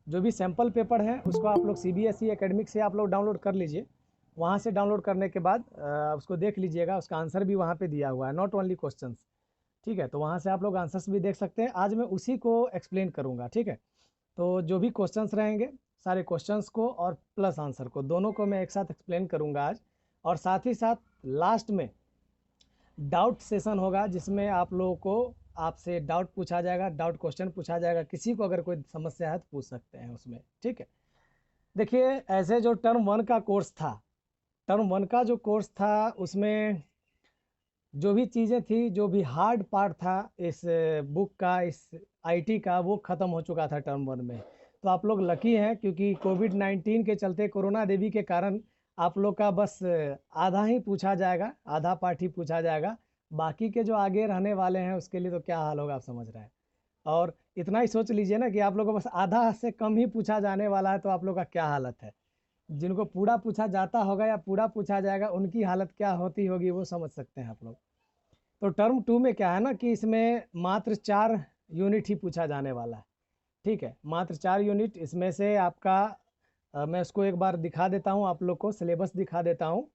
जो भी sample paper है उसको आप लोग CBSE एकेडमिक से आप लोग डाउनलोड कर लीजिए। वहाँ से डाउनलोड करने के बाद उसको देख लीजिएगा, उसका आंसर भी वहाँ पे दिया हुआ है, नॉट ओनली क्वेश्चंस। ठीक है, तो वहाँ से आप लोग आंसर्स भी देख सकते हैं। आज मैं उसी को एक्सप्लेन करूँगा। ठीक है, तो जो भी क्वेश्चंस रहेंगे, सारे क्वेश्चंस को और प्लस आंसर को, दोनों को मैं एक साथ एक्सप्लेन करूँगा आज। और साथ ही साथ लास्ट में डाउट सेशन होगा, जिसमें आप लोगों को आपसे डाउट पूछा जाएगा, डाउट क्वेश्चन पूछा जाएगा। किसी को अगर कोई समस्या है तो पूछ सकते हैं उसमें। ठीक है, देखिए ऐसे जो टर्म 1 का कोर्स था, टर्म 1 का जो कोर्स था उसमें जो भी चीज़ें थी, जो भी हार्ड पार्ट था इस बुक का, इस IT का, वो ख़त्म हो चुका था टर्म 1 में। तो आप लोग लकी हैं, क्योंकि कोविड-19 के चलते, कोरोना देवी के कारण आप लोग का बस आधा ही पूछा जाएगा, आधा पार्ट ही पूछा जाएगा। बाकी के जो आगे रहने वाले हैं उसके लिए तो क्या हाल होगा आप समझ रहे हैं। और इतना ही सोच लीजिए ना कि आप लोग को बस आधा से कम ही पूछा जाने वाला है, तो आप लोग का क्या हालत है। जिनको पूरा पूछा जाता होगा या पूरा पूछा जाएगा, उनकी हालत क्या होती होगी वो समझ सकते हैं आप लोग। तो टर्म 2 में क्या है ना कि इसमें मात्र 4 यूनिट ही पूछा जाने वाला है। ठीक है, मात्र 4 यूनिट। इसमें से आपका मैं उसको एक बार दिखा देता हूँ, आप लोग को सिलेबस दिखा देता हूँ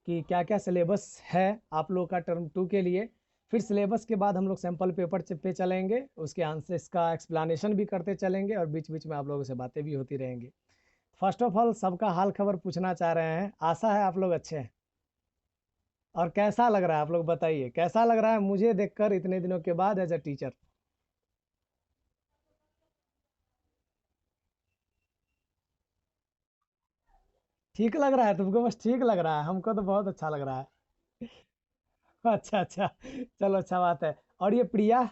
कि क्या क्या सिलेबस है आप लोग का टर्म 2 के लिए। फिर सिलेबस के बाद हम लोग सैम्पल पेपर पे चलेंगे, उसके आंसर्स का एक्सप्लेनेशन भी करते चलेंगे, और बीच बीच में आप लोगों से बातें भी होती रहेंगी। फर्स्ट ऑफ ऑल सबका हाल खबर पूछना चाह रहे हैं, आशा है आप लोग अच्छे हैं। और कैसा लग रहा है आप लोग बताइए, कैसा लग रहा है मुझे देखकर इतने दिनों के बाद एज अ टीचर। ठीक लग रहा है तुमको? बस ठीक लग रहा है, हमको तो बहुत अच्छा लग रहा है। अच्छा अच्छा, चलो अच्छा बात है। और ये प्रिया,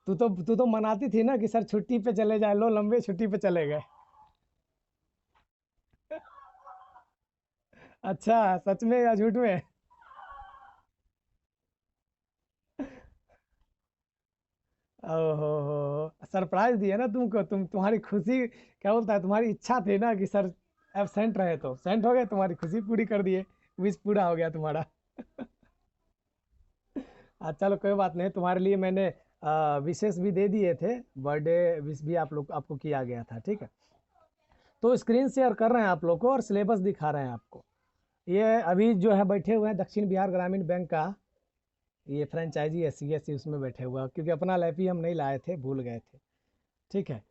तू तो मनाती थी ना कि सर छुट्टी पे चले जाए, लो लंबे छुट्टी पे चले गए। अच्छा, सच में या झूठ में? ओहो हो, सरप्राइज दिया ना तुमको, तुम्हारी खुशी, क्या बोलता है, तुम्हारी इच्छा थी ना कि सर एबसेंट रहे, तो सेंट हो गए, तुम्हारी खुशी पूरी कर दिए, विश पूरा हो गया तुम्हारा। चलो कोई बात नहीं, तुम्हारे लिए मैंने विशेष भी दे दिए थे, बर्थडे विश भी आपको किया गया था। ठीक है, तो स्क्रीन शेयर कर रहे हैं आप लोग को और सिलेबस दिखा रहे हैं आपको। ये अभी जो है बैठे हुए हैं दक्षिण बिहार ग्रामीण बैंक का, ये फ्रेंचाइजी है CSC, उसमें बैठे हुए हैं, क्योंकि अपना लैपी हम नहीं लाए थे, भूल गए थे। ठीक है,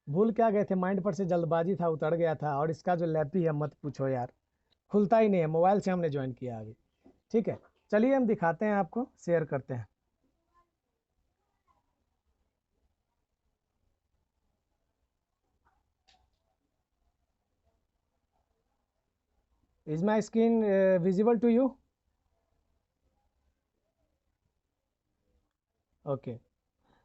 भूल क्या गए थे, माइंड पर से जल्दबाजी था, उतर गया था। और इसका जो लैपी है मत पूछो यार, खुलता ही नहीं है, मोबाइल से हमने ज्वाइन किया अभी। ठीक है, चलिए हम दिखाते हैं, आपको शेयर करते हैं। Is my screen visible to you? Okay,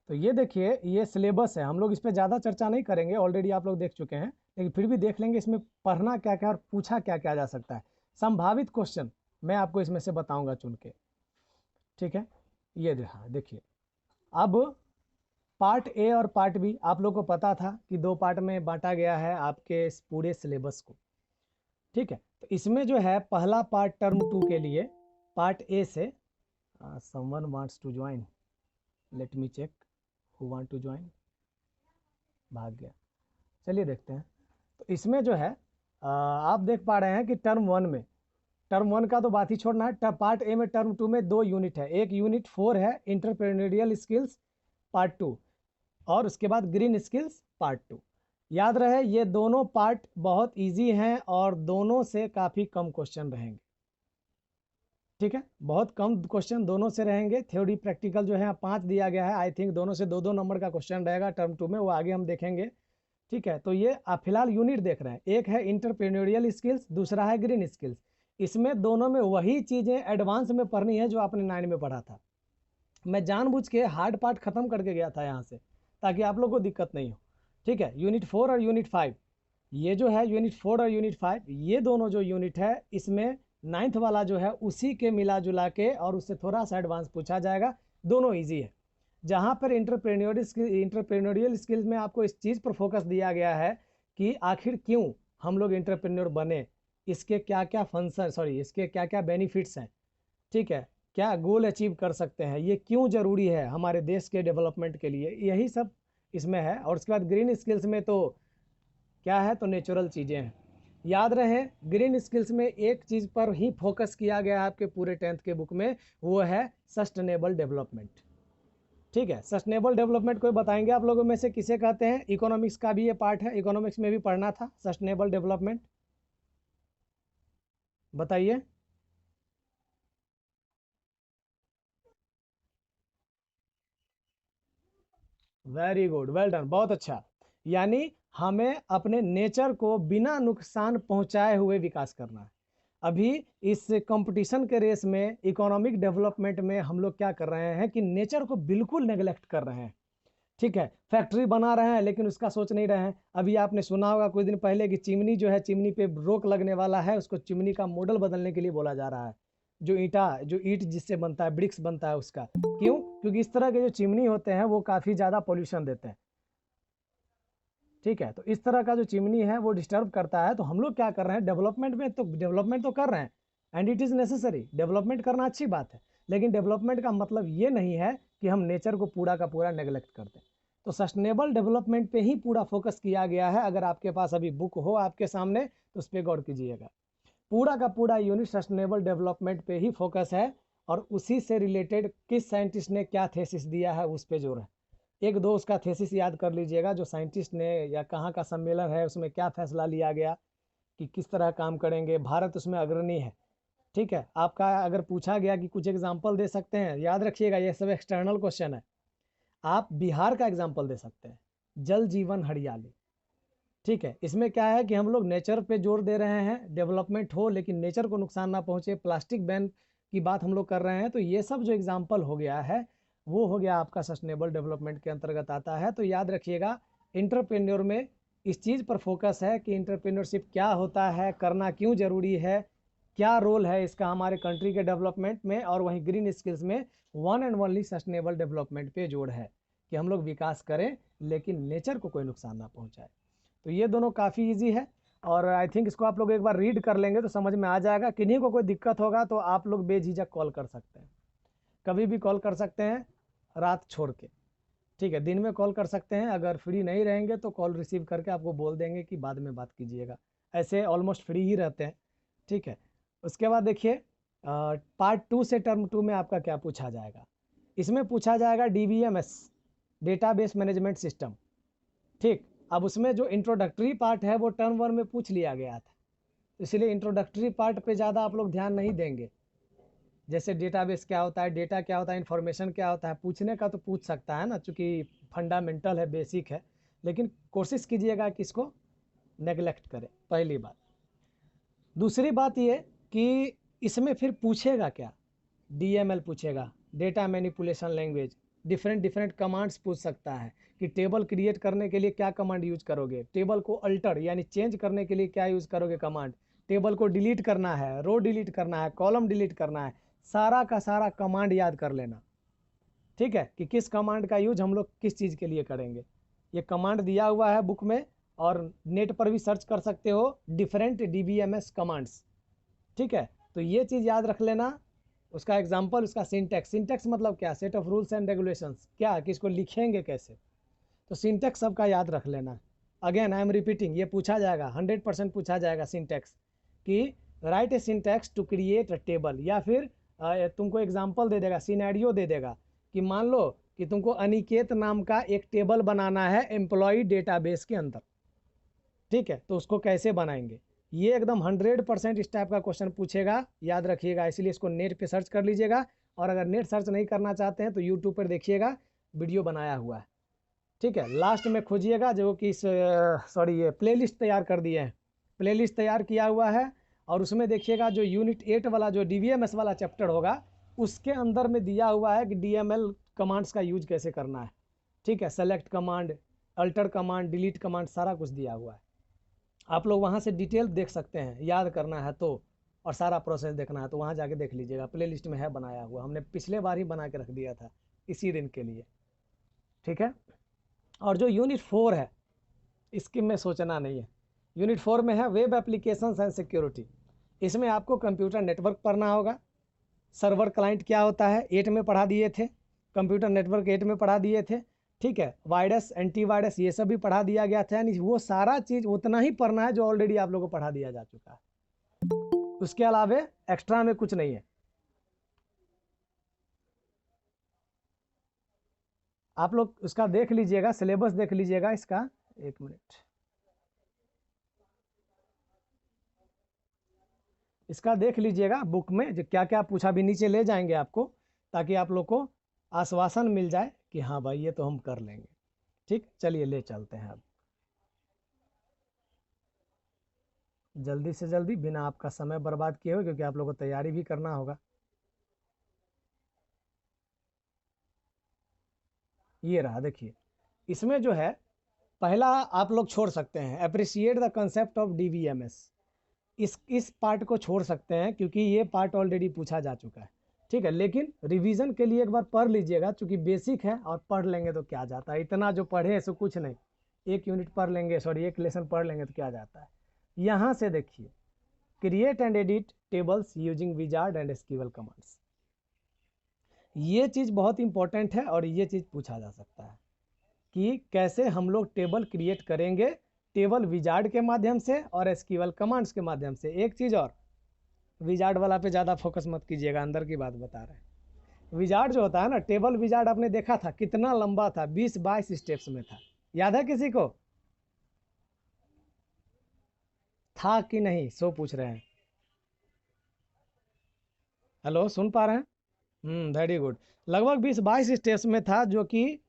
तो ये देखिए, ये सिलेबस है, हम लोग इस पर ज़्यादा चर्चा नहीं करेंगे, ऑलरेडी आप लोग देख चुके हैं, लेकिन फिर भी देख लेंगे इसमें पढ़ना क्या क्या और पूछा क्या क्या जा सकता है। संभावित क्वेश्चन मैं आपको इसमें से बताऊंगा चुन के। ठीक है, ये देखिए, अब पार्ट ए और पार्ट बी आप लोग को पता था कि 2 पार्ट में बांटा गया है आपके इस पूरे सिलेबस को। ठीक है, तो इसमें जो है पहला पार्ट टर्म 2 के लिए, पार्ट ए से, someone wants to join, let me check who want to join, भाग गया। चलिए देखते हैं। तो इसमें जो है आप देख पा रहे हैं कि टर्म 1 में, टर्म 1 का तो बात ही छोड़ना है, पार्ट ए में टर्म 2 में 2 यूनिट है। एक यूनिट 4 है इंटरप्रेन्योरियल स्किल्स पार्ट 2, और उसके बाद ग्रीन स्किल्स पार्ट 2। याद रहे ये दोनों पार्ट बहुत इजी हैं और दोनों से काफ़ी कम क्वेश्चन रहेंगे। ठीक है, बहुत कम क्वेश्चन दोनों से रहेंगे। थ्योरी प्रैक्टिकल जो है 5 दिया गया है, आई थिंक दोनों से 2-2 नंबर का क्वेश्चन रहेगा टर्म 2 में, वो आगे हम देखेंगे। ठीक है, तो ये आप फिलहाल यूनिट देख रहे हैं, एक है इंटरप्रेन्योरियल स्किल्स, दूसरा है ग्रीन स्किल्स। इसमें दोनों में वही चीज़ें एडवांस में पढ़नी है जो आपने 9 में पढ़ा था। मैं जानबूझ के हार्ड पार्ट खत्म करके गया था यहाँ से, ताकि आप लोग को दिक्कत नहीं हो। ठीक है, यूनिट 4 और यूनिट 5, ये जो है यूनिट 4 और यूनिट 5, ये दोनों जो यूनिट है इसमें 9th वाला जो है उसी के मिला जुला के और उससे थोड़ा सा एडवांस पूछा जाएगा। दोनों ईजी है। जहाँ पर इंटरप्रेन्योरियल स्किल्स में आपको इस चीज़ पर फोकस दिया गया है कि आखिर क्यों हम लोग इंटरप्रेन्योर बने, इसके क्या क्या फंक्शन, सॉरी, इसके क्या क्या बेनिफिट्स हैं। ठीक है, क्या गोल अचीव कर सकते हैं, ये क्यों ज़रूरी है हमारे देश के डेवलपमेंट के लिए, यही सब इसमें है। और उसके बाद ग्रीन स्किल्स में तो क्या है, तो नेचुरल चीज़ें हैं। याद रहे ग्रीन स्किल्स में एक चीज़ पर ही फोकस किया गया है आपके पूरे 10th के बुक में, वो है सस्टेनेबल डेवलपमेंट। ठीक है, सस्टेनेबल डेवलपमेंट कोई बताएंगे आप लोगों में से किसे कहते हैं? इकोनॉमिक्स का भी ये पार्ट है, इकोनॉमिक्स में भी पढ़ना था सस्टेनेबल डेवलपमेंट, बताइए। वेरी गुड, वेल डन, बहुत अच्छा। यानी हमें अपने नेचर को बिना नुकसान पहुंचाए हुए विकास करना है। अभी इस कंपटीशन के रेस में इकोनॉमिक डेवलपमेंट में हम लोग क्या कर रहे हैं कि नेचर को बिल्कुल नेग्लेक्ट कर रहे हैं। ठीक है, फैक्ट्री बना रहे हैं लेकिन उसका सोच नहीं रहे हैं। अभी आपने सुना होगा कुछ दिन पहले कि चिमनी जो है, चिमनी पे रोक लगने वाला है, उसको चिमनी का मॉडल बदलने के लिए बोला जा रहा है। जो ईंट जिससे बनता है, ब्रिक्स बनता है उसका। क्यों? क्योंकि इस तरह के जो चिमनी होते हैं वो काफ़ी ज़्यादा पॉल्यूशन देते हैं। ठीक है, तो इस तरह का जो चिमनी है वो डिस्टर्ब करता है। तो हम लोग क्या कर रहे हैं, डेवलपमेंट में तो डेवलपमेंट तो कर रहे हैं, and it is necessary, development करना अच्छी बात है। लेकिन डेवलपमेंट का मतलब ये नहीं है कि हम नेचर को पूरा का पूरा नेग्लेक्ट कर दें। तो सस्टेनेबल डेवलपमेंट पे ही पूरा फोकस किया गया है। अगर आपके पास अभी बुक हो आपके सामने तो उस पर गौर कीजिएगा। पूरा का पूरा यूनिट सस्टेनेबल डेवलपमेंट पे ही फोकस है, और उसी से रिलेटेड किस साइंटिस्ट ने क्या थेसिस दिया है उस पे जोर है। एक दो उसका थेसिस याद कर लीजिएगा, जो साइंटिस्ट ने या कहाँ का सम्मेलन है उसमें क्या फैसला लिया गया कि किस तरह काम करेंगे। भारत उसमें अग्रणी है। ठीक है, आपका अगर पूछा गया कि कुछ एग्जाम्पल दे सकते हैं, याद रखिएगा ये सब एक्सटर्नल क्वेश्चन है। आप बिहार का एग्जाम्पल दे सकते हैं, जल जीवन हरियाली। ठीक है, इसमें क्या है कि हम लोग नेचर पे जोर दे रहे हैं, डेवलपमेंट हो लेकिन नेचर को नुकसान ना पहुंचे, प्लास्टिक बैन की बात हम लोग कर रहे हैं। तो ये सब जो एग्जाम्पल हो गया है वो हो गया आपका सस्टेनेबल डेवलपमेंट के अंतर्गत आता है। तो याद रखिएगा, इंटरप्रेन्योर में इस चीज़ पर फोकस है कि इंटरप्रेन्योरशिप क्या होता है, करना क्यों ज़रूरी है, क्या रोल है इसका हमारे कंट्री के डेवलपमेंट में। और वहीं ग्रीन स्किल्स में one and only sustainable development पे जोड़ है कि हम लोग विकास करें लेकिन नेचर को कोई नुकसान ना पहुंचाए। तो ये दोनों काफ़ी इजी है, और आई थिंक इसको आप लोग एक बार रीड कर लेंगे तो समझ में आ जाएगा। किन्हीं को कोई दिक्कत होगा तो आप लोग बेझिझक कॉल कर सकते हैं, कभी भी कॉल कर सकते हैं, रात छोड़ के। ठीक है, दिन में कॉल कर सकते हैं, अगर फ्री नहीं रहेंगे तो कॉल रिसीव करके आपको बोल देंगे कि बाद में बात कीजिएगा। ऐसे ऑलमोस्ट फ्री ही रहते हैं। ठीक है, उसके बाद देखिए पार्ट 2 से टर्म 2 में आपका क्या पूछा जाएगा। इसमें पूछा जाएगा DBMS, डेटाबेस मैनेजमेंट सिस्टम। ठीक, अब उसमें जो इंट्रोडक्टरी पार्ट है वो टर्म 1 में पूछ लिया गया था, इसलिए इंट्रोडक्टरी पार्ट पे ज़्यादा आप लोग ध्यान नहीं देंगे। जैसे डेटाबेस क्या होता है, डेटा क्या होता है, इन्फॉर्मेशन क्या होता है, पूछने का तो पूछ सकता है ना, चूँकि फंडामेंटल है, बेसिक है। लेकिन कोशिश कीजिएगा कि इसको नेगलेक्ट करें, पहली बात। दूसरी बात ये कि इसमें फिर पूछेगा क्या, DML पूछेगा, data manipulation language, different different commands पूछ सकता है कि टेबल क्रिएट करने के लिए क्या कमांड यूज करोगे, टेबल को अल्टर यानी चेंज करने के लिए क्या यूज करोगे कमांड, टेबल को डिलीट करना है, रो डिलीट करना है, कॉलम डिलीट करना है, सारा का सारा कमांड याद कर लेना। ठीक है, कि किस कमांड का यूज हम लोग किस चीज़ के लिए करेंगे। ये कमांड दिया हुआ है बुक में, और नेट पर भी सर्च कर सकते हो, डिफरेंट DBMS कमांड्स। ठीक है, तो ये चीज़ याद रख लेना। उसका एग्जाम्पल, उसका सिंटेक्स, सिंटेक्स मतलब क्या, set of rules and regulations, क्या कि इसको लिखेंगे कैसे। तो सिंटेक्स सबका याद रख लेना। अगेन आई एम रिपीटिंग, ये पूछा जाएगा, 100% पूछा जाएगा सिंटेक्स, कि write a syntax to create a table. या फिर तुमको एग्जाम्पल दे देगा, सिनेरियो दे देगा कि मान लो कि तुमको अनिकेत नाम का एक टेबल बनाना है एम्प्लॉय डेटाबेस के अंदर। ठीक है, तो उसको कैसे बनाएंगे, ये एकदम 100% इस टाइप का क्वेश्चन पूछेगा, याद रखिएगा। इसलिए इसको नेट पे सर्च कर लीजिएगा, और अगर नेट सर्च नहीं करना चाहते हैं तो यूट्यूब पर देखिएगा, वीडियो बनाया हुआ है। ठीक है, लास्ट में खोजिएगा जो कि सॉरी ये प्लेलिस्ट तैयार कर दिए हैं, प्लेलिस्ट तैयार किया हुआ है, और उसमें देखिएगा जो यूनिट 8 वाला जो DBMS वाला चैप्टर होगा उसके अंदर में दिया हुआ है कि DML कमांड्स का यूज कैसे करना है। ठीक है, select command, alter command, delete command, सारा कुछ दिया हुआ है। आप लोग वहाँ से डिटेल देख सकते हैं, याद करना है तो, और सारा प्रोसेस देखना है तो वहाँ जाके देख लीजिएगा, प्लेलिस्ट में है बनाया हुआ, हमने पिछले बार ही बना के रख दिया था इसी दिन के लिए। ठीक है, और जो यूनिट 4 है इसकी में सोचना नहीं है। यूनिट 4 में है वेब एप्लीकेशंस एंड सिक्योरिटी। इसमें आपको कंप्यूटर नेटवर्क पढ़ना होगा, सर्वर क्लाइंट क्या होता है 8 में पढ़ा दिए थे, कंप्यूटर नेटवर्क 8 में पढ़ा दिए थे, ठीक है। वायरस, एंटीवायरस, ये सब भी पढ़ा दिया गया था, यानी वो सारा चीज़ उतना ही पढ़ना है जो ऑलरेडी आप लोगों को पढ़ा दिया जा चुका है, उसके अलावा एक्स्ट्रा में कुछ नहीं है। आप लोग उसका देख लीजिएगा, सिलेबस देख लीजिएगा इसका, एक मिनट, इसका देख लीजिएगा बुक में जो क्या क्या पूछा, भी नीचे ले जाएंगे आपको, ताकि आप लोग को आश्वासन मिल जाए कि हाँ भाई ये तो हम कर लेंगे। ठीक, चलिए ले चलते हैं अब जल्दी से जल्दी, बिना आपका समय बर्बाद किए हुए, क्योंकि आप लोगों को तैयारी भी करना होगा। ये रहा, देखिए इसमें जो है पहला आप लोग छोड़ सकते हैं, appreciate the concept of DBMS. इस पार्ट को छोड़ सकते हैं क्योंकि ये पार्ट ऑलरेडी पूछा जा चुका है, ठीक है। लेकिन रिवीजन के लिए एक बार पढ़ लीजिएगा, क्योंकि बेसिक है और पढ़ लेंगे तो क्या जाता है, इतना जो पढ़े सो कुछ नहीं, एक यूनिट पढ़ लेंगे, सॉरी एक लेसन पढ़ लेंगे तो क्या जाता है। यहाँ से देखिए, create and edit tables using wizard and SQL commands, ये चीज़ बहुत इंपॉर्टेंट है और ये चीज़ पूछा जा सकता है कि कैसे हम लोग टेबल क्रिएट करेंगे, टेबल विजार्ड के माध्यम से और एसक्यूएल कमांड्स के माध्यम से। एक चीज़ और, विजार्ड वाला पे ज़्यादा फोकस मत कीजिएगा, अंदर की बात बता रहे हैं। विजार्ड जो होता है ना, टेबल विजार्ड आपने देखा था कितना लंबा था, 20-22 स्टेप्स में था, याद है किसी को? था कि नहीं, सो पूछ रहे हैं। हेलो, सुन पा रहे हैं? Very good. लगभग 20-22 स्टेप्स में था, जो कि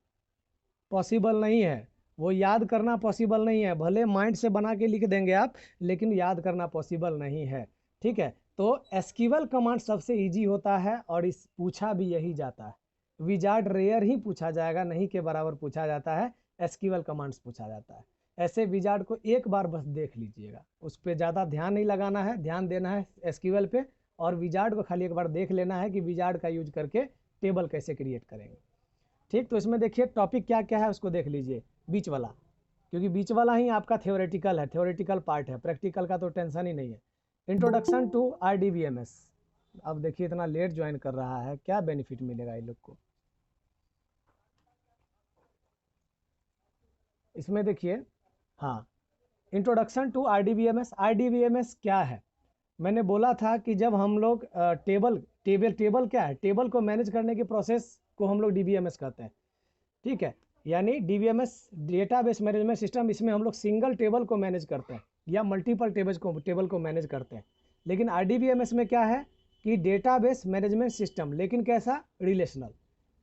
पॉसिबल नहीं है, वो याद करना पॉसिबल नहीं है। भले माइंड से बना के लिख देंगे आप, लेकिन याद करना पॉसिबल नहीं है, ठीक है। तो एसक्यूएल कमांड सबसे इजी होता है और इस पूछा भी यही जाता है। विजार्ड रेयर ही पूछा जाएगा, नहीं के बराबर पूछा जाता है, एसक्यूएल कमांड्स पूछा जाता है। ऐसे विजार्ड को एक बार बस देख लीजिएगा, उस पर ज़्यादा ध्यान नहीं लगाना है, ध्यान देना है एसक्यूएल पे, और विजार्ड को खाली एक बार देख लेना है कि विजार्ड का यूज करके टेबल कैसे क्रिएट करेंगे। ठीक, तो इसमें देखिए टॉपिक क्या क्या है उसको देख लीजिए, बीच वाला, क्योंकि बीच वाला ही आपका थ्योरेटिकल है, थ्योरेटिकल पार्ट है, प्रैक्टिकल का तो टेंशन ही नहीं है। Introduction to RDBMS. अब देखिए इतना लेट ज्वाइन कर रहा है, क्या बेनिफिट मिलेगा इन लोग को। इसमें देखिए, हाँ, इंट्रोडक्शन टू आरडीबीएमएस। आरडीबीएमएस क्या है? मैंने बोला था कि जब हम लोग टेबल क्या है, टेबल को मैनेज करने की प्रोसेस को हम लोग डीबीएमएस कहते हैं, ठीक है। यानी डीबीएमएस डेटाबेस मैनेजमेंट सिस्टम, इसमें हम लोग सिंगल टेबल को मैनेज करते हैं या मल्टीपल टेबल को मैनेज करते हैं। लेकिन आरडीबीएमएस में क्या है कि डेटाबेस मैनेजमेंट सिस्टम, लेकिन कैसा, रिलेशनल।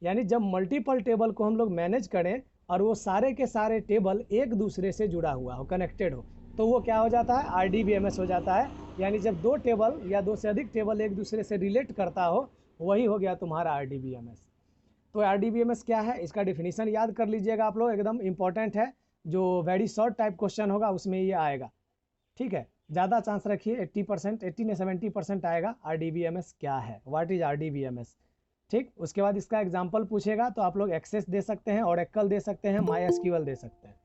यानी जब मल्टीपल टेबल को हम लोग मैनेज करें और वो सारे के सारे टेबल एक दूसरे से जुड़ा हुआ हो, कनेक्टेड हो, तो वो क्या हो जाता है, आरडीबीएमएस हो जाता है। यानी जब दो टेबल या दो से अधिक टेबल एक दूसरे से रिलेट करता हो, वही हो गया तुम्हारा आरडीबीएमएस। तो आरडीबीएमएस क्या है, इसका डिफिनीशन याद कर लीजिएगा आप लोग, एकदम इंपॉर्टेंट है, जो वेरी शॉर्ट टाइप क्वेश्चन होगा उसमें ये आएगा, ठीक है। ज़्यादा चांस रखिए, 80%, 80 ने 70% आएगा। आरडीबीएमएस क्या है, व्हाट इज आरडीबीएमएस, ठीक। उसके बाद इसका एग्जाम्पल पूछेगा तो आप लोग एक्सेस दे सकते हैं, ओरेकल दे सकते हैं, माई एसक्यूएल दे सकते हैं।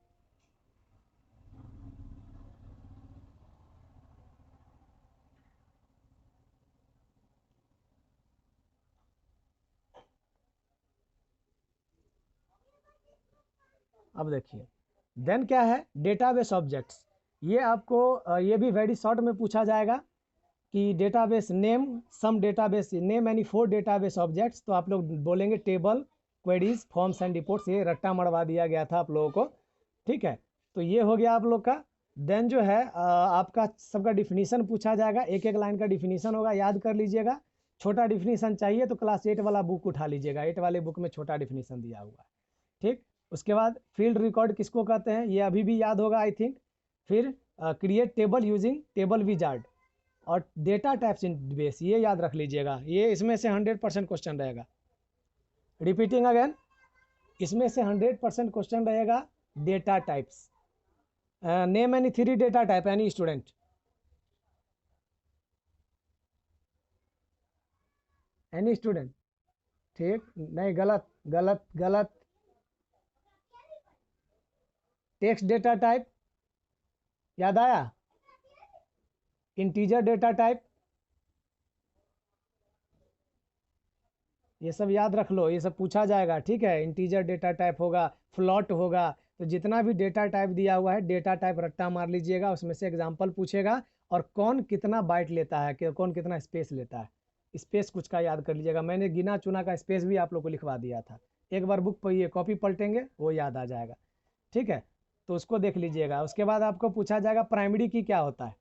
अब देखिए, देन क्या है, डेटाबेस ऑब्जेक्ट्स। ये आपको ये भी वेरी शॉर्ट में पूछा जाएगा कि database name, some database name any 4 database objects, तो आप लोग बोलेंगे table, queries, forms and reports. ये रट्टा मरवा दिया गया था आप लोगों को, ठीक है। तो ये हो गया आप लोग का। देन जो है आपका सबका डिफिनीशन पूछा जाएगा, एक एक लाइन का डिफिनीशन होगा, याद कर लीजिएगा। छोटा डिफिनीशन चाहिए तो क्लास 8 वाला बुक उठा लीजिएगा, 8 वाले बुक में छोटा डिफिनीशन दिया हुआ है, ठीक। उसके बाद फील्ड रिकॉर्ड किसको कहते हैं, ये अभी भी याद होगा आई थिंक। फिर create table using table wizard, और डेटा टाइप्स इन बेस, ये याद रख लीजिएगा, ये इसमें से 100% क्वेश्चन रहेगा। रिपीटिंग अगेन, इसमें से 100% क्वेश्चन रहेगा। Data types, name any 3 data type, any student, any student, ठीक, नहीं, गलत गलत गलत। टेक्स्ट डेटा टाइप, याद आया? इंटीजर डेटा टाइप, ये सब याद रख लो, ये सब पूछा जाएगा, ठीक है। इंटीजर डेटा टाइप होगा, फ्लॉट होगा, तो जितना भी डेटा टाइप दिया हुआ है डेटा टाइप रट्टा मार लीजिएगा, उसमें से एग्जाम्पल पूछेगा और कौन कितना बाइट लेता है, कि कौन कितना स्पेस लेता है, स्पेस कुछ का याद कर लीजिएगा। मैंने गिना चुना का स्पेस भी आप लोग को लिखवा दिया था, एक बार बुक पर ये कॉपी पलटेंगे वो याद आ जाएगा, ठीक है। तो उसको देख लीजिएगा। उसके बाद आपको पूछा जाएगा प्राइमरी की क्या होता है,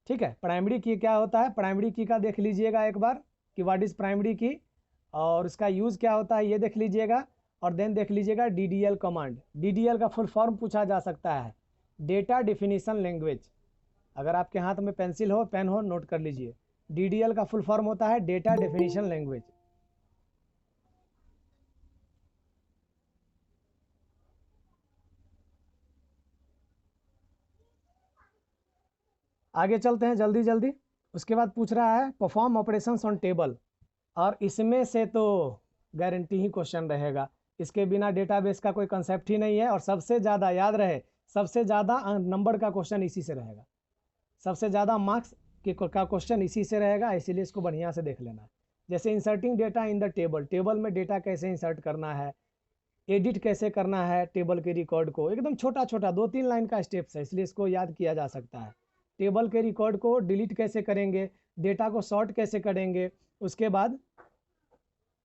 ठीक है। प्राइमरी की क्या होता है, प्राइमरी की का देख लीजिएगा एक बार कि व्हाट इज़ प्राइमरी की, और उसका यूज़ क्या होता है ये देख लीजिएगा। और देन देख लीजिएगा DDL कमांड। DDL का फुल फॉर्म पूछा जा सकता है, डेटा डिफिनीशन लैंग्वेज। अगर आपके हाथ में पेंसिल हो पेन हो नोट कर लीजिए, DDL का फुल फॉर्म होता है डेटा डिफिनीशन लैंग्वेज। आगे चलते हैं जल्दी जल्दी। उसके बाद पूछ रहा है परफॉर्म ऑपरेशंस ऑन टेबल, और इसमें से तो गारंटी ही क्वेश्चन रहेगा, इसके बिना डेटाबेस का कोई कंसेप्ट ही नहीं है। और सबसे ज़्यादा याद रहे, सबसे ज़्यादा नंबर का क्वेश्चन इसी से रहेगा, सबसे ज़्यादा मार्क्स का क्वेश्चन इसी से रहेगा, इसीलिए इसको बढ़िया से देख लेना है। जैसे inserting data in the table, table में डेटा कैसे इंसर्ट करना है, एडिट कैसे करना है टेबल के रिकॉर्ड को, एकदम छोटा छोटा 2-3 लाइन का स्टेप्स है, इसलिए इसको याद किया जा सकता है। टेबल के रिकॉर्ड को डिलीट कैसे करेंगे, डेटा को सॉर्ट कैसे करेंगे, उसके बाद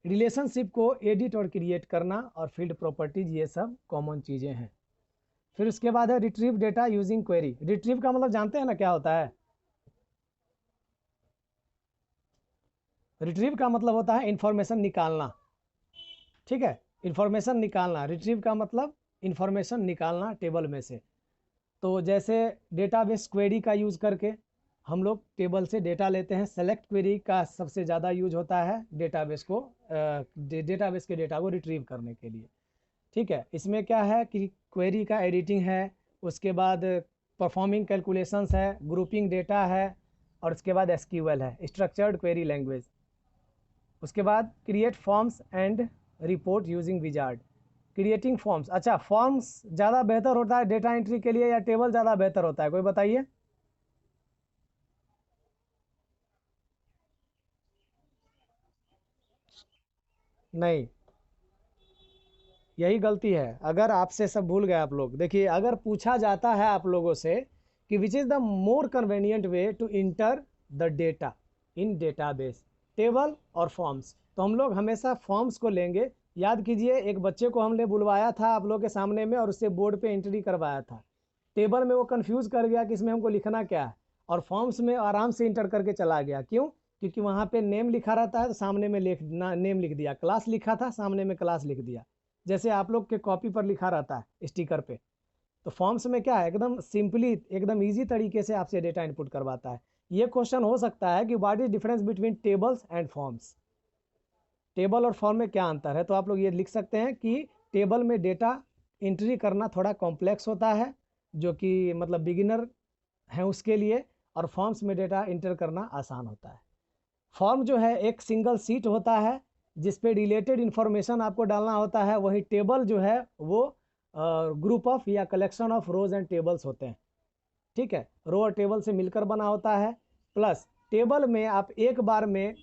रिलेशनशिप को एडिट और क्रिएट करना, और फील्ड प्रॉपर्टीज, ये सब कॉमन चीज़ें हैं। फिर उसके बाद है retrieve data using query. Retrieve का मतलब जानते हैं ना क्या होता है, रिट्रीव का मतलब होता है इंफॉर्मेशन निकालना, ठीक है। इंफॉर्मेशन निकालना, रिट्रीव का मतलब इंफॉर्मेशन निकालना टेबल में से। तो जैसे डेटाबेस क्वेरी का यूज़ करके हम लोग टेबल से डेटा लेते हैं, सेलेक्ट क्वेरी का सबसे ज़्यादा यूज होता है डेटाबेस को डेटाबेस के डेटा को रिट्रीव करने के लिए, ठीक है। इसमें क्या है कि क्वेरी का एडिटिंग है, उसके बाद परफॉर्मिंग कैलकुलेशंस है, ग्रुपिंग डेटा है, और उसके बाद SQL है, स्ट्रक्चर्ड क्वेरी लैंग्वेज। उसके बाद create forms and report using wizard. Creating forms, अच्छा फॉर्म्स ज़्यादा बेहतर होता है डेटा एंट्री के लिए या टेबल ज़्यादा बेहतर होता है, कोई बताइए। नहीं, यही गलती है, अगर आपसे सब भूल गए आप लोग। देखिए अगर पूछा जाता है आप लोगों से कि which is the more convenient way to enter the data in database, table और फॉर्म्स, तो हम लोग हमेशा फॉर्म्स को लेंगे। याद कीजिए एक बच्चे को हमने बुलवाया था आप लोग के सामने में और उससे बोर्ड पे एंट्री करवाया था, टेबल में वो कंफ्यूज कर गया कि इसमें हमको लिखना क्या है, और फॉर्म्स में आराम से इंटर करके चला गया। क्यों? क्योंकि वहाँ पे नेम लिखा रहता है तो सामने में नेम लिख दिया, क्लास लिखा था सामने में क्लास लिख दिया, जैसे आप लोग के कॉपी पर लिखा रहता है स्टिकर पे। तो फॉर्म्स में क्या है, एकदम सिंपली एकदम ईजी तरीके से आपसे डेटा इनपुट करवाता है। ये क्वेश्चन हो सकता है कि what is difference between tables and forms, table और फॉर्म में क्या अंतर है। तो आप लोग ये लिख सकते हैं कि टेबल में डेटा एंट्री करना थोड़ा कॉम्प्लेक्स होता है, जो कि मतलब बिगिनर है उसके लिए, और फॉर्म्स में डेटा इंटर करना आसान होता है। फॉर्म जो है एक सिंगल सीट होता है जिस पे रिलेटेड इन्फॉर्मेशन आपको डालना होता है, वही टेबल जो है वो ग्रुप ऑफ या collection of rose and tables होते हैं, ठीक है। रो और टेबल से मिलकर बना होता है। प्लस टेबल में आप एक बार में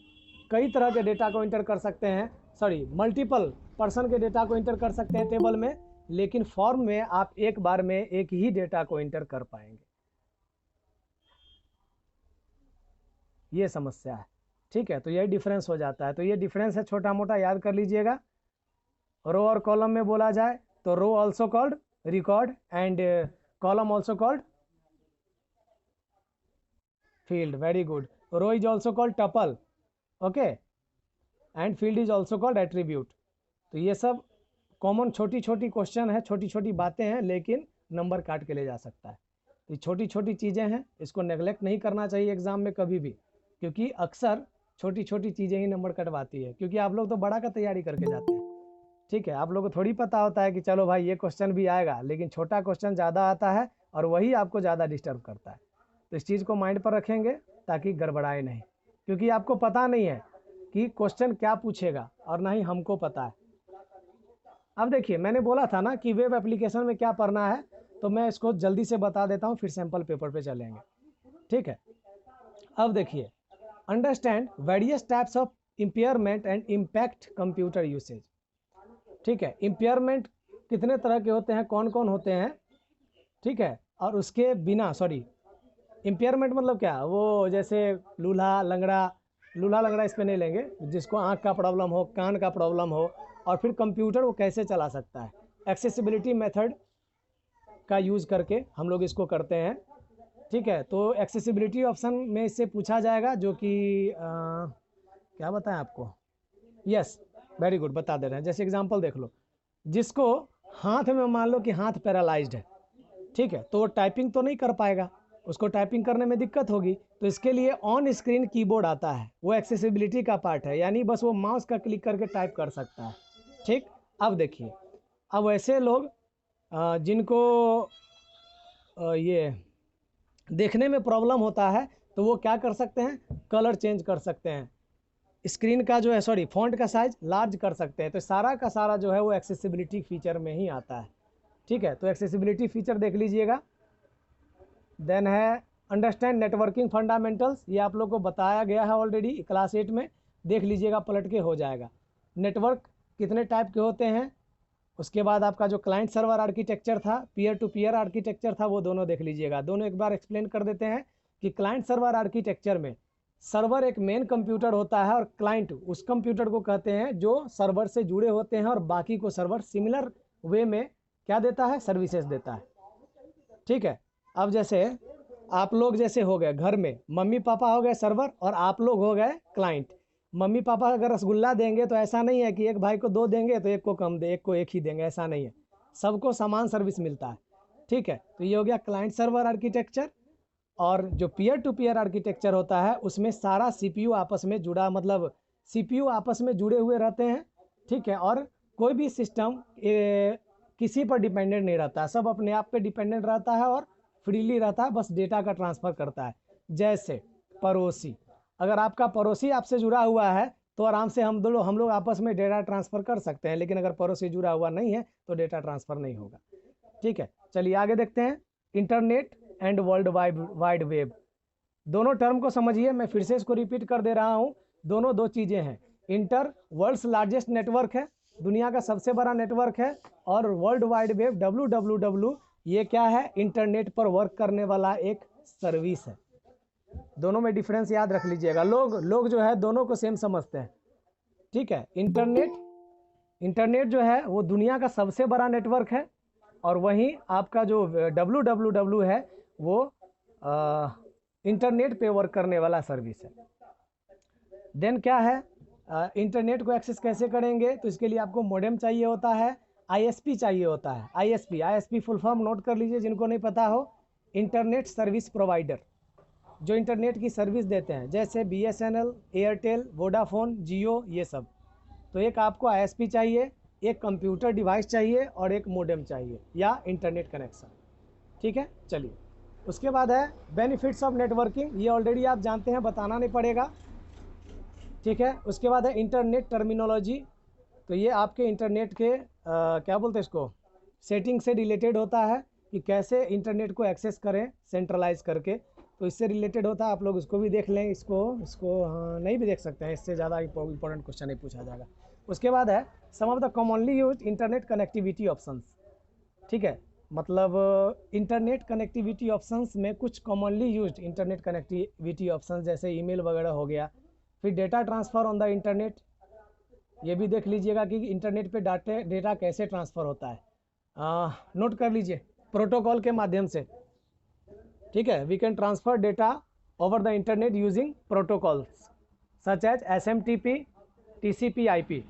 कई तरह के डेटा को इंटर कर सकते हैं, सॉरी मल्टीपल पर्सन के डेटा को इंटर कर सकते हैं टेबल में, लेकिन फॉर्म में आप एक बार में एक ही डेटा को इंटर कर पाएंगे, ये समस्या है, ठीक है। तो यही डिफरेंस हो जाता है, तो ये डिफरेंस है, छोटा मोटा याद कर लीजिएगा। रो और कॉलम में बोला जाए तो row also called record and column also called field, very good. Row is also called tuple, okay, and field is also called attribute. तो ये सब कॉमन छोटी छोटी क्वेश्चन है, छोटी छोटी बातें हैं, लेकिन नंबर काट के ले जा सकता है। ये छोटी छोटी चीज़ें हैं, इसको नेगलेक्ट नहीं करना चाहिए एग्जाम में कभी भी, क्योंकि अक्सर छोटी छोटी चीज़ें ही नंबर कटवाती है, क्योंकि आप लोग तो बड़ा का तैयारी करके जाते हैं, ठीक है। आप लोग को थोड़ी पता होता है कि चलो भाई ये क्वेश्चन भी आएगा, लेकिन छोटा क्वेश्चन ज़्यादा आता है और वही आपको ज़्यादा डिस्टर्ब करता है। तो इस चीज़ को माइंड पर रखेंगे ताकि गड़बड़ाए नहीं, क्योंकि आपको पता नहीं है कि क्वेश्चन क्या पूछेगा, और ना ही हमको पता है। अब देखिए मैंने बोला था ना कि वेब एप्लीकेशन में क्या पढ़ना है, तो मैं इसको जल्दी से बता देता हूँ, फिर सैम्पल पेपर पे चलेंगे, ठीक है। अब देखिए, understand various types of impairment and impact computer usage. ठीक है, इम्पेयरमेंट कितने तरह के होते हैं, कौन कौन होते हैं, ठीक है, और उसके बिना, सॉरी, इम्पेयरमेंट मतलब क्या, वो जैसे लूल्हा लंगड़ा इस पे नहीं लेंगे, जिसको आँख का प्रॉब्लम हो, कान का प्रॉब्लम हो, और फिर कंप्यूटर वो कैसे चला सकता है, एक्सेसिबिलिटी मेथड का यूज़ करके हम लोग इसको करते हैं। ठीक है, तो एक्सेसिबिलिटी ऑप्शन में इससे पूछा जाएगा, जो कि क्या बताएं आपको, यस, वेरी गुड, बता दे रहे हैं। जैसे एग्जांपल देख लो, जिसको हाथ में मान लो कि हाथ पैरालाइज्ड है, ठीक है, तो वो टाइपिंग तो नहीं कर पाएगा, उसको टाइपिंग करने में दिक्कत होगी, तो इसके लिए ऑन स्क्रीन कीबोर्ड आता है, वो एक्सेसिबिलिटी का पार्ट है, यानी बस वो माउस का क्लिक करके टाइप कर सकता है। ठीक, अब देखिए, अब ऐसे लोग जिनको ये देखने में प्रॉब्लम होता है, तो वो क्या कर सकते हैं, कलर चेंज कर सकते हैं, स्क्रीन का जो है, सॉरी, फॉन्ट का साइज लार्ज कर सकते हैं, तो सारा का सारा जो है वो एक्सेसिबिलिटी फीचर में ही आता है। ठीक है, तो एक्सेसिबिलिटी फीचर देख लीजिएगा। देन है अंडरस्टैंड नेटवर्किंग फंडामेंटल्स, ये आप लोग को बताया गया है ऑलरेडी क्लास 8 में, देख लीजिएगा, पलट के हो जाएगा। नेटवर्क कितने टाइप के होते हैं, उसके बाद आपका जो क्लाइंट सर्वर आर्किटेक्चर था, पीयर टू पीयर आर्किटेक्चर था, वो दोनों देख लीजिएगा। दोनों एक बार एक्सप्लेन कर देते हैं कि क्लाइंट सर्वर आर्किटेक्चर में सर्वर एक मेन कंप्यूटर होता है, और क्लाइंट उस कंप्यूटर को कहते हैं जो सर्वर से जुड़े होते हैं, और बाकी को सर्वर सिमिलर वे में क्या देता है, सर्विसेज देता है। ठीक है, अब जैसे आप लोग जैसे हो गए घर में, मम्मी पापा हो गए सर्वर, और आप लोग हो गए क्लाइंट। मम्मी पापा अगर रसगुल्ला देंगे तो ऐसा नहीं है कि एक भाई को 2 देंगे तो एक को कम दे, एक को 1 ही देंगे, ऐसा नहीं है, सबको समान सर्विस मिलता है। ठीक है, तो ये हो गया क्लाइंट सर्वर आर्किटेक्चर। और जो पीयर टू पीयर आर्किटेक्चर होता है, उसमें सारा सीपीयू आपस में जुड़ा, मतलब सीपीयू आपस में जुड़े हुए रहते हैं। ठीक है, और कोई भी सिस्टम किसी पर डिपेंडेंट नहीं रहता, सब अपने आप पे डिपेंडेंट रहता है और फ्रीली रहता है, बस डेटा का ट्रांसफ़र करता है। जैसे पड़ोसी, अगर आपका पड़ोसी आपसे जुड़ा हुआ है तो आराम से हम लोग आपस में डेटा ट्रांसफ़र कर सकते हैं, लेकिन अगर पड़ोसी जुड़ा हुआ नहीं है तो डेटा ट्रांसफ़र नहीं होगा। ठीक है, चलिए आगे देखते हैं। Internet and world wide web, दोनों टर्म को समझिए, मैं फिर से इसको रिपीट कर दे रहा हूँ। दोनों दो चीज़ें हैं, इंटर वर्ल्ड्स लार्जेस्ट नेटवर्क है, दुनिया का सबसे बड़ा नेटवर्क है, और वर्ल्ड वाइड वेब WWW ये क्या है, इंटरनेट पर वर्क करने वाला एक सर्विस है। दोनों में डिफरेंस याद रख लीजिएगा, लोग जो है दोनों को सेम समझते हैं। ठीक है, इंटरनेट जो है वो दुनिया का सबसे बड़ा नेटवर्क है, और वहीं आपका जो WWW है वो इंटरनेट पे वर्क करने वाला सर्विस है। देन क्या है, इंटरनेट को एक्सेस कैसे करेंगे, तो इसके लिए आपको मोडेम चाहिए होता है, ISP चाहिए होता है। ISP फुल फॉर्म नोट कर लीजिए, जिनको नहीं पता हो, इंटरनेट सर्विस प्रोवाइडर, जो इंटरनेट की सर्विस देते हैं, जैसे BSNL, एयरटेल, वोडाफोन, जियो, ये सब। तो एक आपको ISP चाहिए, एक कंप्यूटर डिवाइस चाहिए, और एक मोडेम चाहिए या इंटरनेट कनेक्शन। ठीक है, चलिए उसके बाद है बेनिफिट्स ऑफ नेटवर्किंग, ये ऑलरेडी आप जानते हैं, बताना नहीं पड़ेगा। ठीक है, उसके बाद है इंटरनेट टर्मिनोलॉजी, तो ये आपके इंटरनेट के क्या बोलते हैं इसको, सेटिंग से रिलेटेड होता है कि कैसे इंटरनेट को एक्सेस करें सेंट्रलाइज करके, तो इससे रिलेटेड होता है, आप लोग इसको भी देख लें, इसको हाँ नहीं भी देख सकते हैं, इससे ज़्यादा इंपॉर्टेंट क्वेश्चन नहीं पूछा जाएगा। उसके बाद है some of the commonly use internet connectivity options. ठीक है, मतलब इंटरनेट कनेक्टिविटी ऑप्शंस में कुछ commonly used internet connectivity options, जैसे ईमेल वगैरह हो गया। फिर data transfer on the internet, ये भी देख लीजिएगा कि इंटरनेट पे डेटा कैसे ट्रांसफ़र होता है, नोट कर लीजिए, प्रोटोकॉल के माध्यम से। ठीक है, we can transfer data over the internet using protocols such as SMTP, TCP/IP,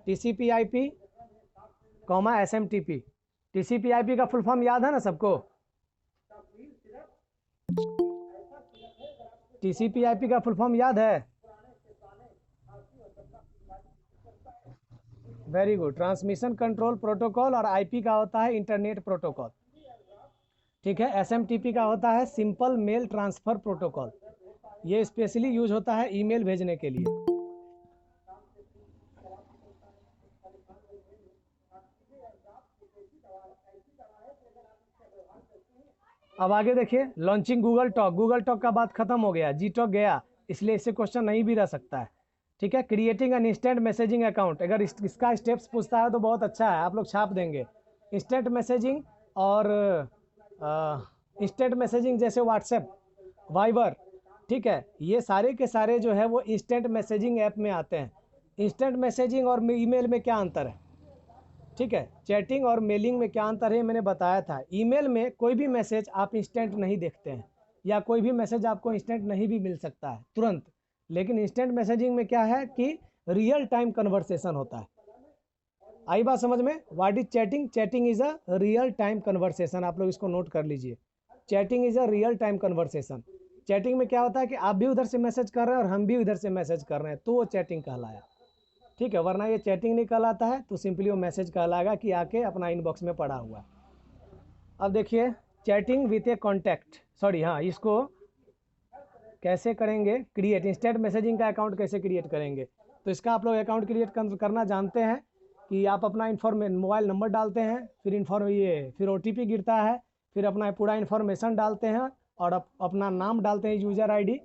TCP/IP, SMTP। TCP/IP का फुल फॉर्म याद है ना सबको, TCP/IP का फुल फॉर्म याद है, very good, transmission control protocol, और IP का होता है इंटरनेट प्रोटोकॉल। ठीक है, SMTP का होता है सिंपल मेल ट्रांसफ़र प्रोटोकॉल, ये स्पेशली यूज होता है ईमेल भेजने के लिए। अब आगे देखिए, लॉन्चिंग गूगल टॉक का बात खत्म हो गया, Gtalk गया, इसलिए इससे क्वेश्चन नहीं भी रह सकता है। ठीक है, creating an instant messaging account, अगर इसका स्टेप्स पूछता है तो बहुत अच्छा है, आप लोग छाप देंगे। इंस्टेंट मैसेजिंग और इंस्टेंट मैसेजिंग जैसे व्हाट्सएप, वाइबर, ठीक है, ये सारे के सारे जो है वो इंस्टेंट मैसेजिंग ऐप में आते हैं। इंस्टेंट मैसेजिंग और ईमेल में क्या अंतर है? ठीक है, चैटिंग और मेलिंग में क्या अंतर है मैंने बताया था। ईमेल में कोई भी मैसेज आप इंस्टेंट नहीं देखते हैं, या कोई भी मैसेज आपको इंस्टेंट नहीं भी मिल सकता है तुरंत, लेकिन इंस्टेंट मैसेजिंग में क्या है कि रियल टाइम कन्वर्सेशन होता है। आई बात समझ में? What is chatting? Chatting is a real time conversation, आप लोग इसको नोट कर लीजिए। Chatting is a real time conversation. Chatting में क्या होता है कि आप भी उधर से मैसेज कर रहे हैं और हम भी उधर से मैसेज कर रहे हैं, तो वो चैटिंग कहलाया। ठीक है, वरना ये चैटिंग नहीं कहलाता है, तो सिंपली वो मैसेज कहलाएगा कि आके अपना इनबॉक्स में पड़ा हुआ। अब देखिए, chatting with A contact, sorry हाँ, इसको कैसे करेंगे क्रिएट, इंस्टेंट मैसेजिंग का अकाउंट कैसे क्रिएट करेंगे? तो इसका आप लोग अकाउंट क्रिएट करना जानते हैं कि आप अपना मोबाइल नंबर डालते हैं, फिर OTP गिरता है, फिर अपना पूरा इन्फॉर्मेशन डालते हैं और अपना नाम डालते हैं, यूज़र ID,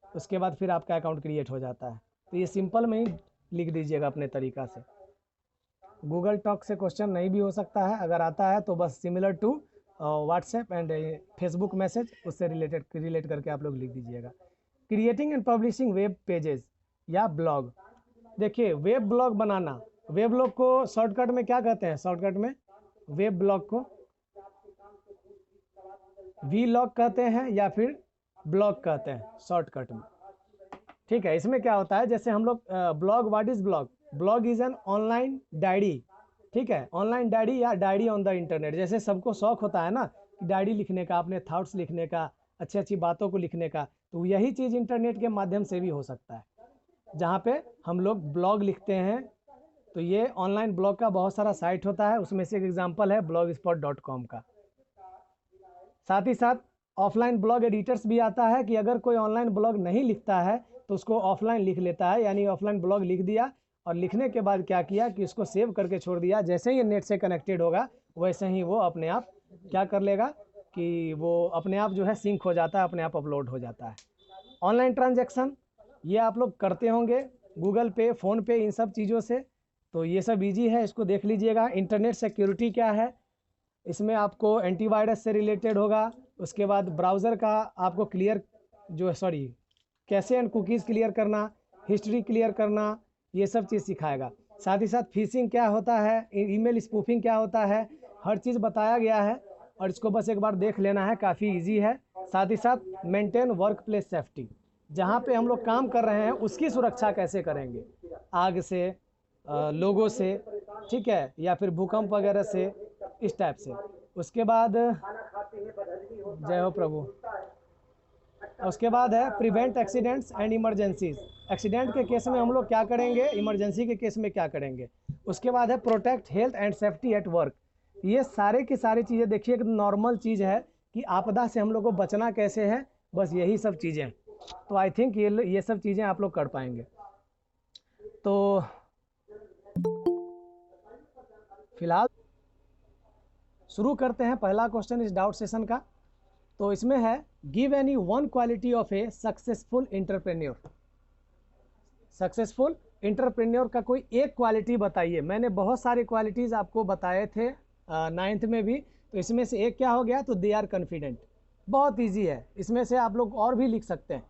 उसके बाद फिर आपका अकाउंट क्रिएट हो जाता है। तो ये सिंपल में ही लिख दीजिएगा अपने तरीक़ा से। गूगल टॉक से क्वेश्चन नहीं भी हो सकता है, अगर आता है तो बस similar to WhatsApp and Facebook message, उससे रिलेट करके आप लोग लिख दीजिएगा। Creating and publishing web pages या ब्लॉग। देखिए, वेब ब्लॉग बनाना, वेब ब्लॉग को शॉर्टकट में क्या कहते हैं? शॉर्टकट में वेब ब्लॉग को वीलॉग कहते हैं या फिर ब्लॉग कहते हैं शॉर्टकट में। ठीक है, इसमें क्या होता है, जैसे हम लोग blog, what is blog? Blog is an online diary. ठीक है, ऑनलाइन डायरी या डायरी ऑन द इंटरनेट। जैसे सबको शौक होता है ना कि डायरी लिखने का, अपने थॉट्स लिखने का, अच्छी अच्छी बातों को लिखने का, तो यही चीज़ इंटरनेट के माध्यम से भी हो सकता है, जहाँ पे हम लोग ब्लॉग लिखते हैं। तो ये ऑनलाइन ब्लॉग का बहुत सारा साइट होता है, उसमें से एक एग्जांपल है blogspot.com का। साथ ही साथ ऑफलाइन ब्लॉग एडिटर्स भी आता है कि अगर कोई ऑनलाइन ब्लॉग नहीं लिखता है तो उसको ऑफलाइन लिख लेता है, यानी ऑफलाइन ब्लॉग लिख दिया और लिखने के बाद क्या किया कि उसको सेव करके छोड़ दिया, जैसे ही ये नेट से कनेक्टेड होगा वैसे ही वो अपने आप क्या कर लेगा कि वो अपने आप जो है सिंक हो जाता है, अपने आप अपलोड हो जाता है। ऑनलाइन ट्रांजैक्शन ये आप लोग करते होंगे गूगल पे, फ़ोन पे, इन सब चीज़ों से, तो ये सब ईजी है, इसको देख लीजिएगा। इंटरनेट सिक्योरिटी क्या है, इसमें आपको एंटीवायरस से रिलेटेड होगा, उसके बाद ब्राउज़र का आपको clear cache and cookies clear करना, हिस्ट्री क्लियर करना, ये सब चीज़ सिखाएगा। साथ ही साथ फिशिंग क्या होता है, ईमेल स्पूफिंग क्या होता है, हर चीज़ बताया गया है और इसको बस एक बार देख लेना है, काफ़ी इजी है। साथ ही साथ मेंटेन वर्क प्लेस सेफ्टी, जहाँ पे हम लोग काम कर रहे हैं उसकी सुरक्षा कैसे करेंगे, आग से, लोगों से, ठीक है, या फिर भूकंप वगैरह से, इस टाइप से। उसके बाद जय हो प्रभु, उसके बाद है prevent accidents and emergencies. Accident के केस में हम लोग क्या करेंगे, इमरजेंसी के केस में क्या करेंगे। उसके बाद है protect health and safety at work. ये सारे की सारी चीज़ें देखिए एक नॉर्मल चीज़ है कि आपदा से हम लोग को बचना कैसे है, बस यही सब चीज़ें। तो आई थिंक ये सब चीज़ें आप लोग कर पाएंगे। तो फिलहाल शुरू करते हैं पहला क्वेश्चन इस डाउट सेशन का। तो इसमें है give any one quality of A successful entrepreneur. Successful entrepreneur का कोई एक क्वालिटी बताइए। मैंने बहुत सारी क्वालिटीज़ आपको बताए थे 9th में भी, तो इसमें से एक क्या हो गया, तो दे आर कॉन्फिडेंट। बहुत इजी है, इसमें से आप लोग और भी लिख सकते हैं।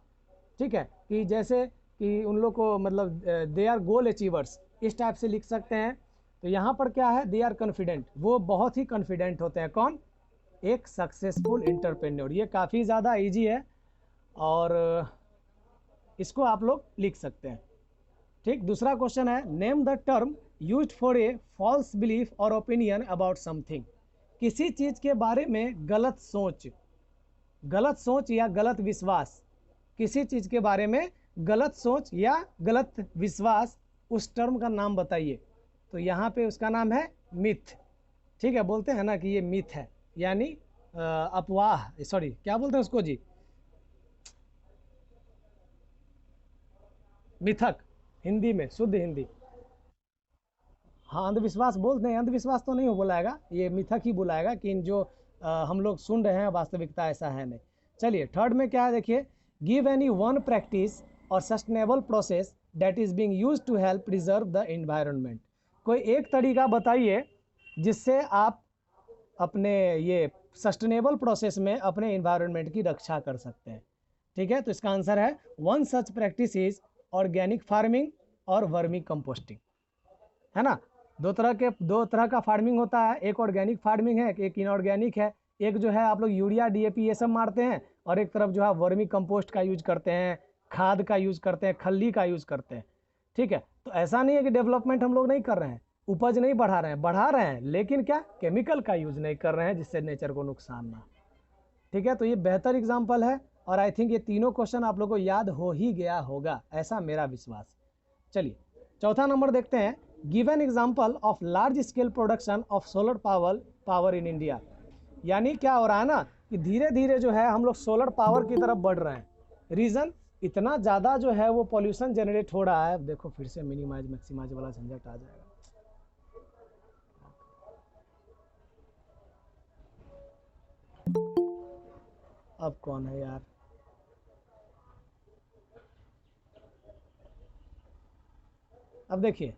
ठीक है, कि जैसे कि उन लोग को मतलब दे आर गोल अचीवर्स, इस टाइप से लिख सकते हैं। तो यहाँ पर क्या है, दे आर कॉन्फिडेंट, वो बहुत ही कॉन्फिडेंट होते हैं। कौन? एक सक्सेसफुल एंटरप्रेन्योर। ये काफ़ी ज़्यादा इजी है और इसको आप लोग लिख सकते हैं। ठीक, दूसरा क्वेश्चन है name the term used for a false belief और ओपिनियन अबाउट समथिंग। किसी चीज़ के बारे में गलत सोच या गलत विश्वास, किसी चीज़ के बारे में गलत सोच या गलत विश्वास, उस टर्म का नाम बताइए। तो यहाँ पे उसका नाम है मिथ। ठीक है, बोलते हैं ना कि ये मिथ है, यानी अपवाह, क्या बोलते हैं उसको जी, मिथक, हिंदी में शुद्ध हिंदी। हाँ, अंधविश्वास बोलते हैं, अंधविश्वास तो नहीं हो बुलाएगा, ये मिथक ही बुलाएगा कि जो हम लोग सुन रहे हैं वास्तविकता ऐसा है नहीं। चलिए थर्ड में क्या है, देखिए गिव एनी वन प्रैक्टिस और sustainable process that is being used to help preserve the environment. कोई एक तरीका बताइए जिससे आप अपने ये सस्टेनेबल प्रोसेस में अपने एनवायरनमेंट की रक्षा कर सकते हैं। ठीक है, तो इसका आंसर है one such practice is organic farming और वर्मी कंपोस्टिंग, है ना। दो तरह का फार्मिंग होता है, एक ऑर्गेनिक फार्मिंग है, एक इनऑर्गेनिक है। एक जो है आप लोग यूरिया डीएपी ये सब मारते हैं, और एक तरफ जो है वर्मी कंपोस्ट का यूज करते हैं, खाद का यूज करते हैं, खल्ली का यूज करते हैं। ठीक है, तो ऐसा नहीं है कि डेवलपमेंट हम लोग नहीं कर रहे हैं, उपज नहीं बढ़ा रहे हैं, लेकिन क्या केमिकल का यूज नहीं कर रहे हैं जिससे नेचर को नुकसान ना। ठीक है, तो ये बेहतर एग्जाम्पल है, और आई थिंक ये तीनों क्वेश्चन आप लोगों को याद हो ही गया होगा, ऐसा मेरा विश्वास। चलिए चौथा नंबर देखते हैं, give an example of large scale production of solar power in India. यानी क्या हो रहा है ना कि धीरे धीरे जो है हम लोग सोलर पावर की तरफ बढ़ रहे हैं। रीज़न इतना ज़्यादा जो है वो पॉल्यूशन जनरेट हो रहा है। देखो फिर से मिनिमाइज मैक्सिमाइज वाला झंझट आ जाएगा। अब कौन है यार, अब देखिए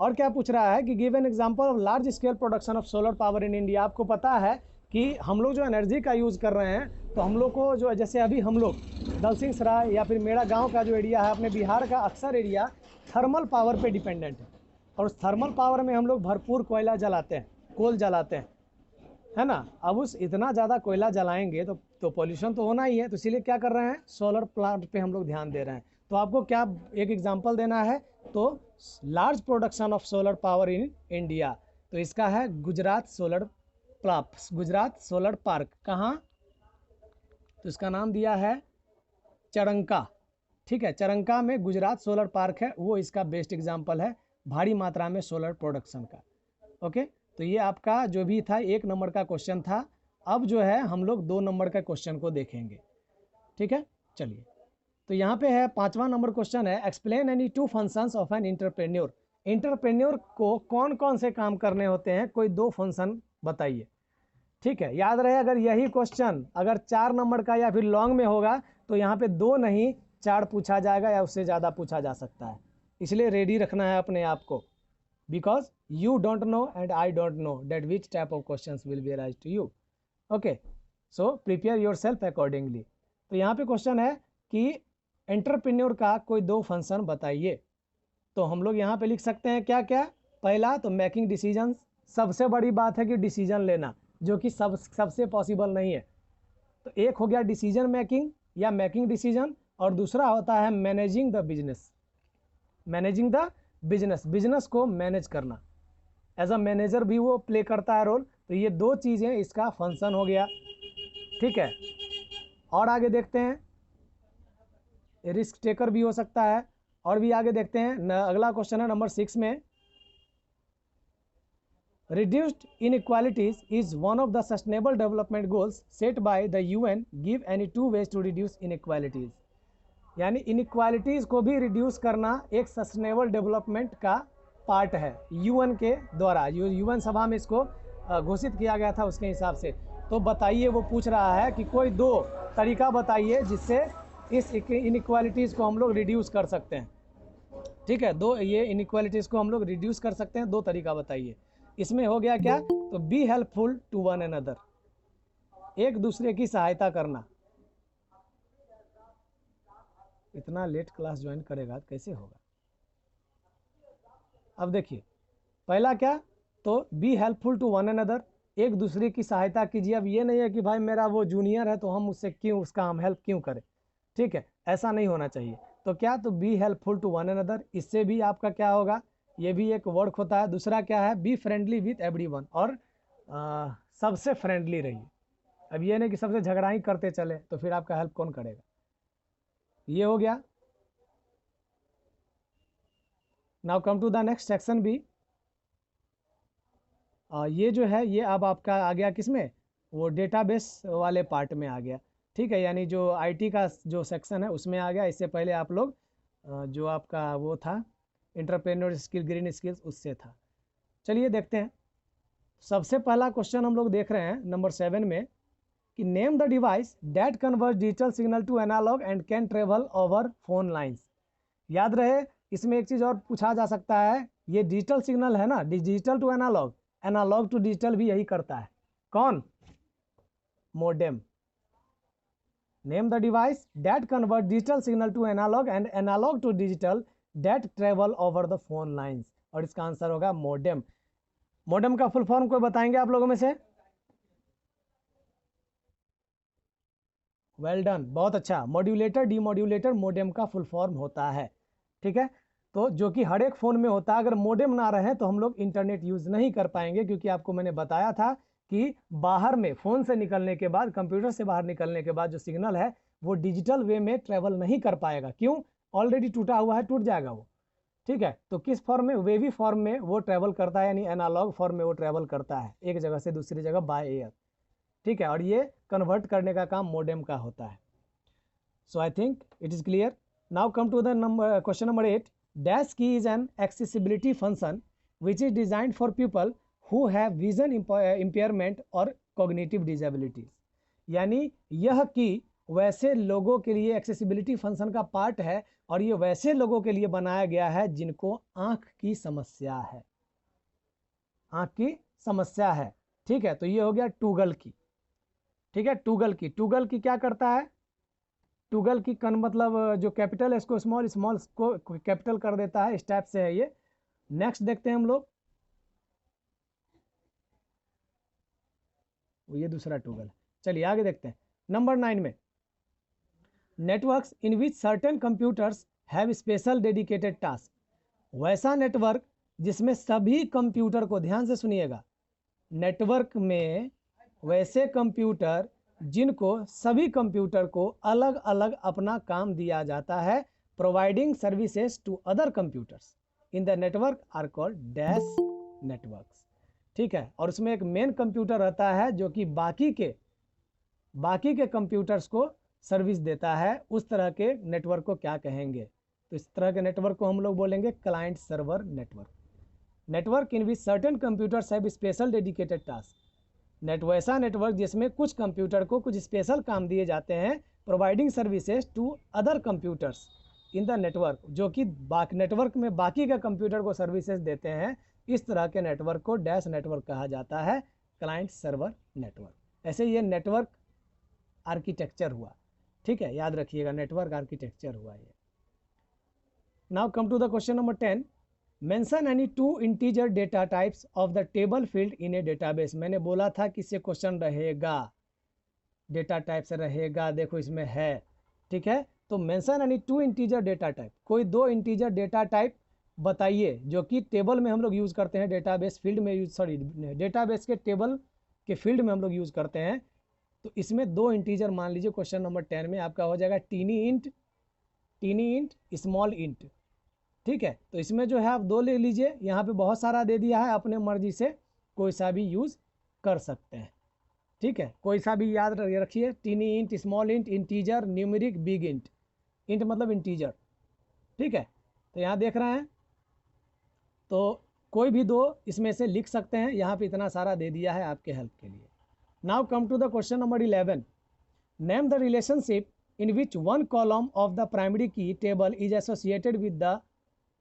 और क्या पूछ रहा है कि give an example of large scale production of solar power in India. आपको पता है कि हम लोग जो एनर्जी का यूज़ कर रहे हैं, तो हम लोग को जो जैसे अभी हम लोग दलसिंह सराय या फिर मेरा गांव का जो एरिया है, अपने बिहार का अक्सर एरिया थर्मल पावर पे डिपेंडेंट है, और उस थर्मल पावर में हम लोग भरपूर कोयला जलाते हैं, कोल जलाते हैं, है ना। अब उस इतना ज़्यादा कोयला जलाएंगे तो पॉल्यूशन तो होना ही है, तो इसीलिए क्या कर रहे हैं, सोलर प्लांट पे हम लोग ध्यान दे रहे हैं। तो आपको क्या एक एग्जांपल देना है, तो large production of solar power in India, तो इसका है गुजरात सोलर पार्क। कहाँ, तो इसका नाम दिया है चरंका। ठीक है, चरंका में गुजरात सोलर पार्क है, वो इसका बेस्ट एग्जाम्पल है भारी मात्रा में सोलर प्रोडक्शन का। ओके, तो ये आपका जो भी था 1 नंबर का क्वेश्चन था। अब जो है हम लोग 2 नंबर का क्वेश्चन को देखेंगे। ठीक है, चलिए तो यहाँ पे है 5वां नंबर क्वेश्चन है, explain any 2 functions of an entrepreneur. Entrepreneur को कौन कौन से काम करने होते हैं, कोई 2 फंक्शन बताइए। ठीक है, याद रहे अगर यही क्वेश्चन अगर 4 नंबर का या फिर लॉन्ग में होगा तो यहाँ पे 2 नहीं 4 पूछा जाएगा या उससे ज़्यादा पूछा जा सकता है, इसलिए रेडी रखना है अपने आप को, because you don't know and I don't know that which type of questions will be arised to you. Okay, so prepare yourself accordingly. तो यहाँ पे क्वेश्चन है कि एंटरप्रेन्योर का कोई 2 फंक्शन बताइए। तो हम लोग यहाँ पे लिख सकते हैं क्या क्या। पहला तो मेकिंग डिसीजंस, सबसे बड़ी बात है कि डिसीजन लेना, जो कि सबसे पॉसिबल नहीं है। तो एक हो गया डिसीजन मेकिंग या मेकिंग डिसीजन, और दूसरा होता है managing the business. Managing the business को मैनेज करना, एज अ मैनेजर भी वो प्ले करता है रोल। तो ये 2 चीज़ें इसका फंक्शन हो गया। ठीक है, और आगे देखते हैं, रिस्क टेकर भी हो सकता है, और भी आगे देखते हैं। अगला क्वेश्चन है नंबर 6 में, reduced inequalities is one of the sustainable development goals set by the UN, give any 2 ways to reduce inequalities. यानी इनइक्वालिटीज़ को भी रिड्यूस करना एक सस्टेनेबल डेवलपमेंट का पार्ट है यूएन के द्वारा, यूएन सभा में इसको घोषित किया गया था उसके हिसाब से। तो बताइए, वो पूछ रहा है कि कोई 2 तरीका बताइए जिससे इस इनइक्वालिटीज़ को हम लोग रिड्यूस कर सकते हैं। ठीक है, 2 ये इनइक्वालिटीज़ को हम लोग रिड्यूस कर सकते हैं, 2 तरीका बताइए। इसमें हो गया क्या, to be helpful to one another, एक दूसरे की सहायता करना। इतना लेट क्लास ज्वाइन करेगा कैसे होगा। अब देखिए पहला क्या, to be helpful to one another, एक दूसरे की सहायता कीजिए। अब ये नहीं है कि भाई मेरा वो जूनियर है तो हम उससे क्यों उसका हम हेल्प क्यों करें। ठीक है, ऐसा नहीं होना चाहिए। तो क्या, to be helpful to one another, इससे भी आपका क्या होगा, ये भी एक वर्क होता है। दूसरा क्या है, बी फ्रेंडली विथ एवरीवन, और सबसे फ्रेंडली रहिए। अब ये नहीं कि सबसे झगड़ा ही करते चले, तो फिर आपका हेल्प कौन करेगा। ये हो गया। Now come to the next section B. ये जो है ये अब आपका आ गया किसमें, वो डेटाबेस वाले पार्ट में आ गया। ठीक है, यानी जो आईटी का जो सेक्शन है उसमें आ गया। इससे पहले आप लोग जो आपका वो था एंटरप्रेन्योर स्किल ग्रीन स्किल्स, उससे था। चलिए देखते हैं। सबसे पहला क्वेश्चन हम लोग देख रहे हैं नंबर 7 में, कि name the device that convert digital signal to analog and can travel over phone lines. याद रहे, इसमें एक चीज़ और पूछा जा सकता है, ये डिजिटल सिग्नल है ना, digital to analog, analog to digital भी यही करता है। कौन? Modem. Name the device that convert digital signal to analog and analog to digital that travel over the phone lines, और इसका आंसर होगा मोडेम। मोडेम का फुल फॉर्म कोई बताएंगे आप लोगों में से? वेल डन, बहुत अच्छा। मॉड्यूलेटर डीमॉड्यूलेटर मोडेम का फुल फॉर्म होता है, ठीक है। तो जो कि हर एक फ़ोन में होता है। अगर मोडेम ना रहे तो हम लोग इंटरनेट यूज़ नहीं कर पाएंगे, क्योंकि आपको मैंने बताया था कि बाहर में फ़ोन से निकलने के बाद, कंप्यूटर से बाहर निकलने के बाद जो सिग्नल है वो डिजिटल वे में ट्रेवल नहीं कर पाएगा। क्यों? ऑलरेडी टूटा हुआ है, टूट जाएगा वो, ठीक है। तो किस फॉर्म में? वेवी फॉर्म में वो ट्रेवल करता है, यानी एनालॉग फॉर्म में वो ट्रेवल करता है एक जगह से दूसरी जगह बाय एयर, ठीक है। और ये कन्वर्ट करने का काम मोडेम का होता है। So I think it is clear. Now come to the question number 8। Dash key is an accessibility function which is designed for people who have vision impairment और कॉग्निटिव डिजेबिलिटीज। यानी यह की वैसे लोगों के लिए एक्सेसिबिलिटी फंक्शन का part है, और ये वैसे लोगों के लिए बनाया गया है जिनको आंख की समस्या है, आंख की समस्या है, ठीक है। तो ये हो गया टूगल की, ठीक है। टूगल की, टूगल की क्या करता है? टूगल की कन मतलब जो कैपिटल है इसको स्मॉल, स्मॉल को कैपिटल कर देता है, इस टाइप से है ये। नेक्स्ट देखते हैं हम लोग, ये दूसरा टूगल। चलिए आगे देखते हैं। नंबर 9 में, networks in which certain computers have special dedicated task. वैसा नेटवर्क जिसमें सभी कंप्यूटर को, ध्यान से सुनिएगा, नेटवर्क में वैसे कंप्यूटर जिनको, सभी कंप्यूटर को अलग अलग अपना काम दिया जाता है, providing services to other computers in the network are called dash networks, ठीक है। और उसमें एक मेन कंप्यूटर रहता है जो कि बाकी के कंप्यूटर्स को सर्विस देता है। उस तरह के नेटवर्क को क्या कहेंगे? तो इस तरह के नेटवर्क को हम लोग बोलेंगे client server network. Network in which certain computers have special dedicated task. वैसा नेटवर्क जिसमें कुछ कंप्यूटर को कुछ स्पेशल काम दिए जाते हैं, providing services to other computers in the network, जो कि नेटवर्क में बाकी के कंप्यूटर को सर्विसेज देते हैं। इस तरह के नेटवर्क को डैश नेटवर्क कहा जाता है, क्लाइंट सर्वर नेटवर्क। ऐसे ये नेटवर्क आर्किटेक्चर हुआ, ठीक है, याद रखिएगा, नेटवर्क आर्किटेक्चर हुआ ये। Now come to the question number 10। Mention any 2 integer data types of the table field in a database. मैंने बोला था कि इससे क्वेश्चन रहेगा, डेटा टाइप से रहेगा, देखो इसमें है, ठीक है। तो mention any 2 integer data type, कोई 2 इंटीजर डेटा टाइप बताइए जो कि टेबल में हम लोग यूज़ करते हैं, डेटाबेस फील्ड में यूज, सॉरी डेटाबेस के टेबल के फील्ड में हम लोग यूज़ करते हैं। तो इसमें 2 इंटीजर मान लीजिए, क्वेश्चन नंबर 10 में आपका हो जाएगा टीनी इंट, स्मॉल इंट, ठीक है। तो इसमें जो है आप 2 ले लीजिए, यहाँ पे बहुत सारा दे दिया है, अपने मर्जी से कोई सा भी यूज़ कर सकते हैं, ठीक है। कोई सा भी याद रखिए, tiny int, small int, integer, numeric, big int. Int मतलब इंटीजर, ठीक है। तो यहाँ देख रहे हैं, तो कोई भी 2 इसमें से लिख सकते हैं, यहाँ पे इतना सारा दे दिया है आपके हेल्प के लिए। Now come to the question number 11। Name the relationship in which one column of the primary key table is associated with the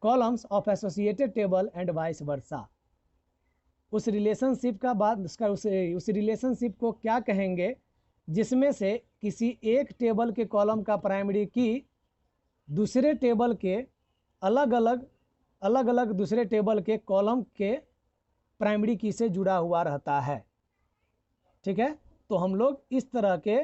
columns of associated table and vice versa। उस रिलेशनशिप का बाद उसका उस relationship को क्या कहेंगे जिसमें से किसी एक टेबल के कॉलम का प्राइमरी की दूसरे टेबल के अलग अलग दूसरे टेबल के कॉलम के प्राइमरी की से जुड़ा हुआ रहता है, ठीक है। तो हम लोग इस तरह के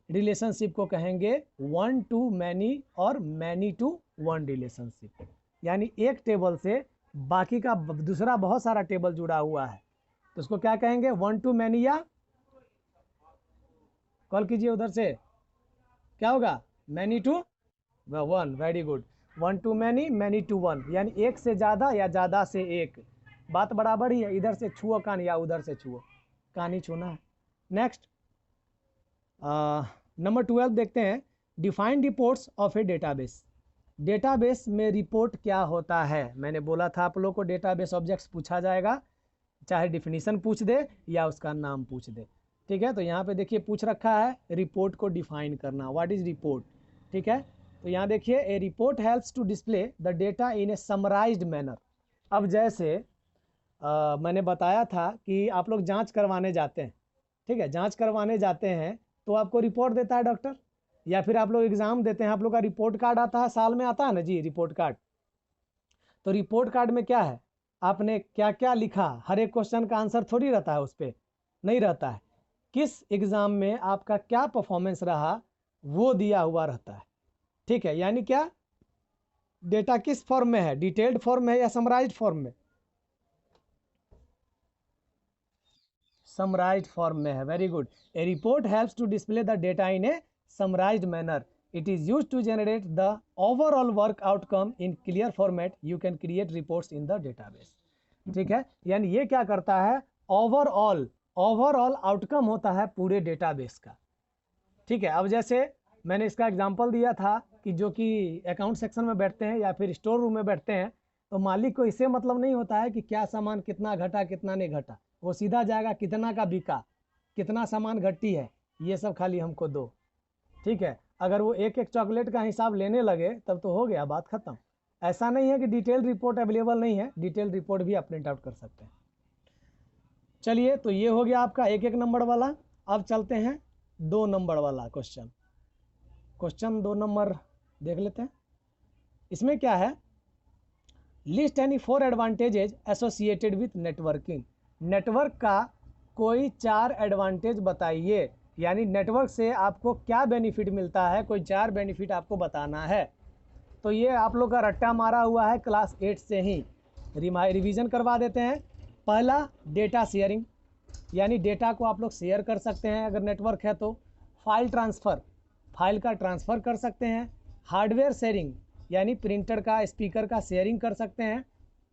रिलेशनशिप को कहेंगे 1 to many और many to 1 रिलेशनशिप। यानी एक टेबल से बाकी का दूसरा बहुत सारा टेबल जुड़ा हुआ है, तो उसको क्या कहेंगे? 1 to many, या कॉल कीजिए उधर से, क्या होगा? many to 1। Very good, 1 to many, many to 1, यानी एक से ज़्यादा या ज़्यादा से एक। बात बराबर ही है, इधर से छुओ कान या उधर से छुओ कान ही छूना है। नेक्स्ट नंबर 12 देखते हैं। Define reports of A database. Database में रिपोर्ट क्या होता है? मैंने बोला था आप लोग को डेटाबेस ऑब्जेक्ट्स पूछा जाएगा, चाहे डिफिनीशन पूछ दे या उसका नाम पूछ दे, ठीक है, तो यहाँ पे देखिए पूछ रखा है रिपोर्ट को डिफाइन करना, व्हाट इज रिपोर्ट। ठीक है, तो यहाँ देखिए a report helps to display the data in a summarized manner. अब जैसे मैंने बताया था कि आप लोग जांच करवाने जाते हैं, ठीक है, जांच करवाने जाते हैं तो आपको रिपोर्ट देता है डॉक्टर, या फिर आप लोग एग्जाम देते हैं, आप लोग का रिपोर्ट कार्ड आता है, साल में आता है ना जी रिपोर्ट कार्ड। तो रिपोर्ट कार्ड में क्या है, आपने क्या क्या लिखा, हर एक क्वेश्चन का आंसर थोड़ी रहता है उस पर, नहीं रहता है। किस एग्जाम में आपका क्या परफॉर्मेंस रहा वो दिया हुआ रहता है। ठीक है, यानी क्या, डेटा किस फॉर्म में है, डिटेल्ड फॉर्म में या समराइज्ड फॉर्म में, समराइज्ड फॉर्म में है। Very good. A report helps to display the data in a summarized manner. It is use to generate the overall work outcome in clear format. You can create reports in the database. ठीक है, यानी ये क्या करता है, overall outcome होता है पूरे डेटाबेस का। ठीक है, अब जैसे मैंने इसका एग्जांपल दिया था कि जो कि अकाउंट सेक्शन में बैठते हैं या फिर स्टोर रूम में बैठते हैं, तो मालिक को इससे मतलब नहीं होता है कि क्या सामान कितना घटा कितना नहीं घटा, वो सीधा जाएगा कितना का बिका, कितना सामान घटी है, ये सब खाली हमको दो। ठीक है, अगर वो एक एक चॉकलेट का हिसाब लेने लगे तब तो हो गया, बात खत्म। ऐसा नहीं है कि डिटेल रिपोर्ट अवेलेबल नहीं है, डिटेल रिपोर्ट भी आप प्रिंट आउट कर सकते हैं। चलिए, तो ये हो गया आपका एक नंबर वाला। अब चलते हैं 2 नंबर वाला क्वेश्चन। क्वेश्चन 2 नंबर देख लेते हैं। इसमें क्या है, list any 4 advantages associated with networking. Network का कोई 4 एडवांटेज बताइए, यानी नेटवर्क से आपको क्या बेनिफिट मिलता है, कोई 4 बेनिफिट आपको बताना है। तो ये आप लोग का रट्टा मारा हुआ है क्लास 8 से ही, रिवीजन करवा देते हैं। पहला, डेटा शेयरिंग, यानी डेटा को आप लोग शेयर कर सकते हैं अगर नेटवर्क है तो। फाइल ट्रांसफ़र, फाइल का ट्रांसफ़र कर सकते हैं। हार्डवेयर शेयरिंग, यानी प्रिंटर का स्पीकर का शेयरिंग कर सकते हैं।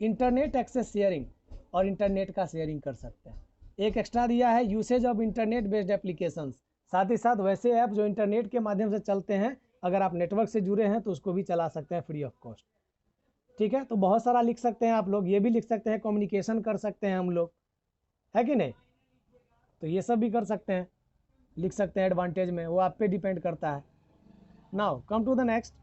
इंटरनेट एक्सेस शेयरिंग, और इंटरनेट का शेयरिंग कर सकते हैं। एक एक्स्ट्रा दिया है usage of internet based applications, साथ ही साथ वैसे ऐप जो इंटरनेट के माध्यम से चलते हैं, अगर आप नेटवर्क से जुड़े हैं तो उसको भी चला सकते हैं फ्री ऑफ कॉस्ट। ठीक है, तो बहुत सारा लिख सकते हैं आप लोग, ये भी लिख सकते हैं, कम्युनिकेशन कर सकते हैं हम लोग, है कि नहीं। तो ये सब भी कर सकते हैं, लिख सकते हैं एडवांटेज में, वो आप पे डिपेंड करता है। Now come to the next,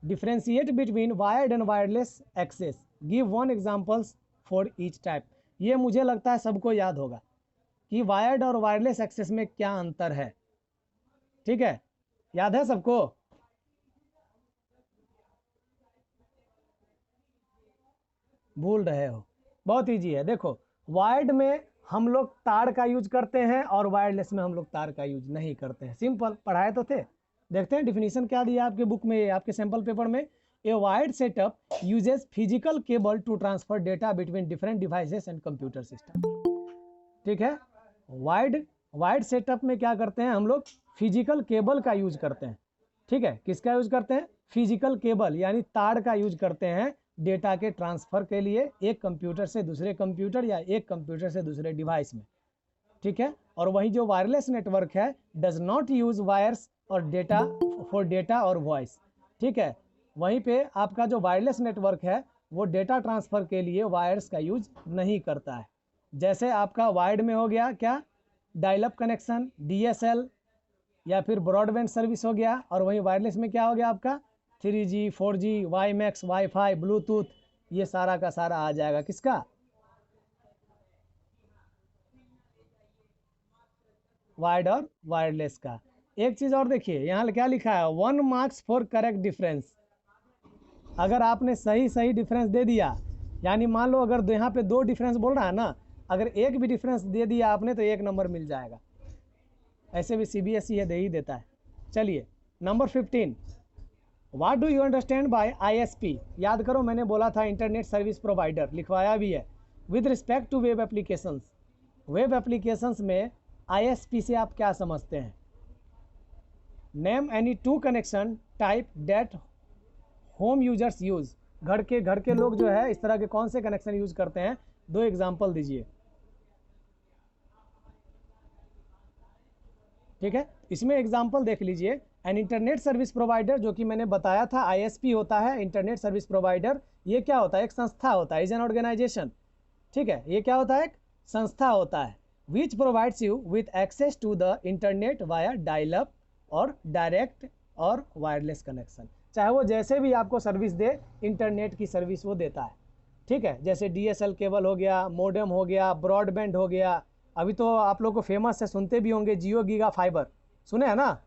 differentiate between wired and wireless access, give 1 examples for each type. ये मुझे लगता है सबको याद होगा कि वायर्ड और वायरलेस एक्सेस में क्या अंतर है। ठीक है, याद है सबको। भूल रहे हो, बहुत ईजी है। देखो, वायर्ड में हम लोग तार का यूज करते हैं और वायरलेस में हम लोग तार का यूज नहीं करते हैं। सिंपल, पढ़ाए तो थे। देखते हैं डिफिनीशन क्या दिया आपके बुक में, आपके सैंपल पेपर में। A wired setup uses physical cable to transfer data between different devices and computer system. ठीक है, वायर्ड सेटअप में क्या करते हैं हम लोग, फिजिकल केबल का यूज करते हैं। ठीक है, किसका यूज करते हैं, फिजिकल केबल, यानी तार का यूज करते हैं डेटा के ट्रांसफ़र के लिए, एक कंप्यूटर से दूसरे कंप्यूटर या एक कंप्यूटर से दूसरे डिवाइस में। ठीक है, और वही जो वायरलेस नेटवर्क है डज नॉट यूज वायर्स और डेटा फॉर डेटा और वॉइस। ठीक है, वहीं पे आपका जो वायरलेस नेटवर्क है वो डेटा ट्रांसफ़र के लिए वायर्स का यूज नहीं करता है। जैसे आपका वायर्ड में हो गया क्या, डायल अप कनेक्शन, DSL या फिर ब्रॉडबैंड सर्विस हो गया, और वहीं वायरलेस में क्या हो गया आपका 3G 4G WiMAX wifi Bluetooth, ये सारा का सारा आ जाएगा किसका, वायर्ड और वायरलेस का। एक चीज़ और देखिए, यहाँ क्या लिखा है, 1 मार्क्स फॉर करेक्ट डिफरेंस। अगर आपने सही डिफरेंस दे दिया, यानी मान लो अगर यहाँ पे 2 डिफरेंस बोल रहा है ना, अगर एक भी डिफरेंस दे दिया आपने तो 1 नंबर मिल जाएगा। ऐसे भी CBSE है, दे ही देता है। चलिए, number 15, what do you understand by ISP। याद करो, मैंने बोला था इंटरनेट सर्विस प्रोवाइडर, लिखवाया भी है। With respect to web applications, web applications में ISP से आप क्या समझते हैं। Name any 2 connection type that home users use. घर के लोग जो है इस तरह के कौन से कनेक्शन यूज करते हैं, 2 एग्जाम्पल दीजिए। ठीक है, इसमें एग्जाम्पल देख लीजिए। एन इंटरनेट सर्विस प्रोवाइडर, जो कि मैंने बताया था ISP होता है इंटरनेट सर्विस प्रोवाइडर। ये क्या होता है, एक संस्था होता है, इज एन ऑर्गेनाइजेशन। ठीक है, ये क्या होता है, एक संस्था होता है। Which provides you with access to the internet via dial up और डायरेक्ट और वायरलेस कनेक्शन। चाहे वो जैसे भी आपको सर्विस दे, इंटरनेट की सर्विस वो देता है, ठीक है। जैसे DSL केबल हो गया, मोडेम हो गया, ब्रॉडबैंड हो गया। अभी तो आप लोग को फेमस है, सुनते भी होंगे, जियो गीगा फाइबर, सुने हैं ना?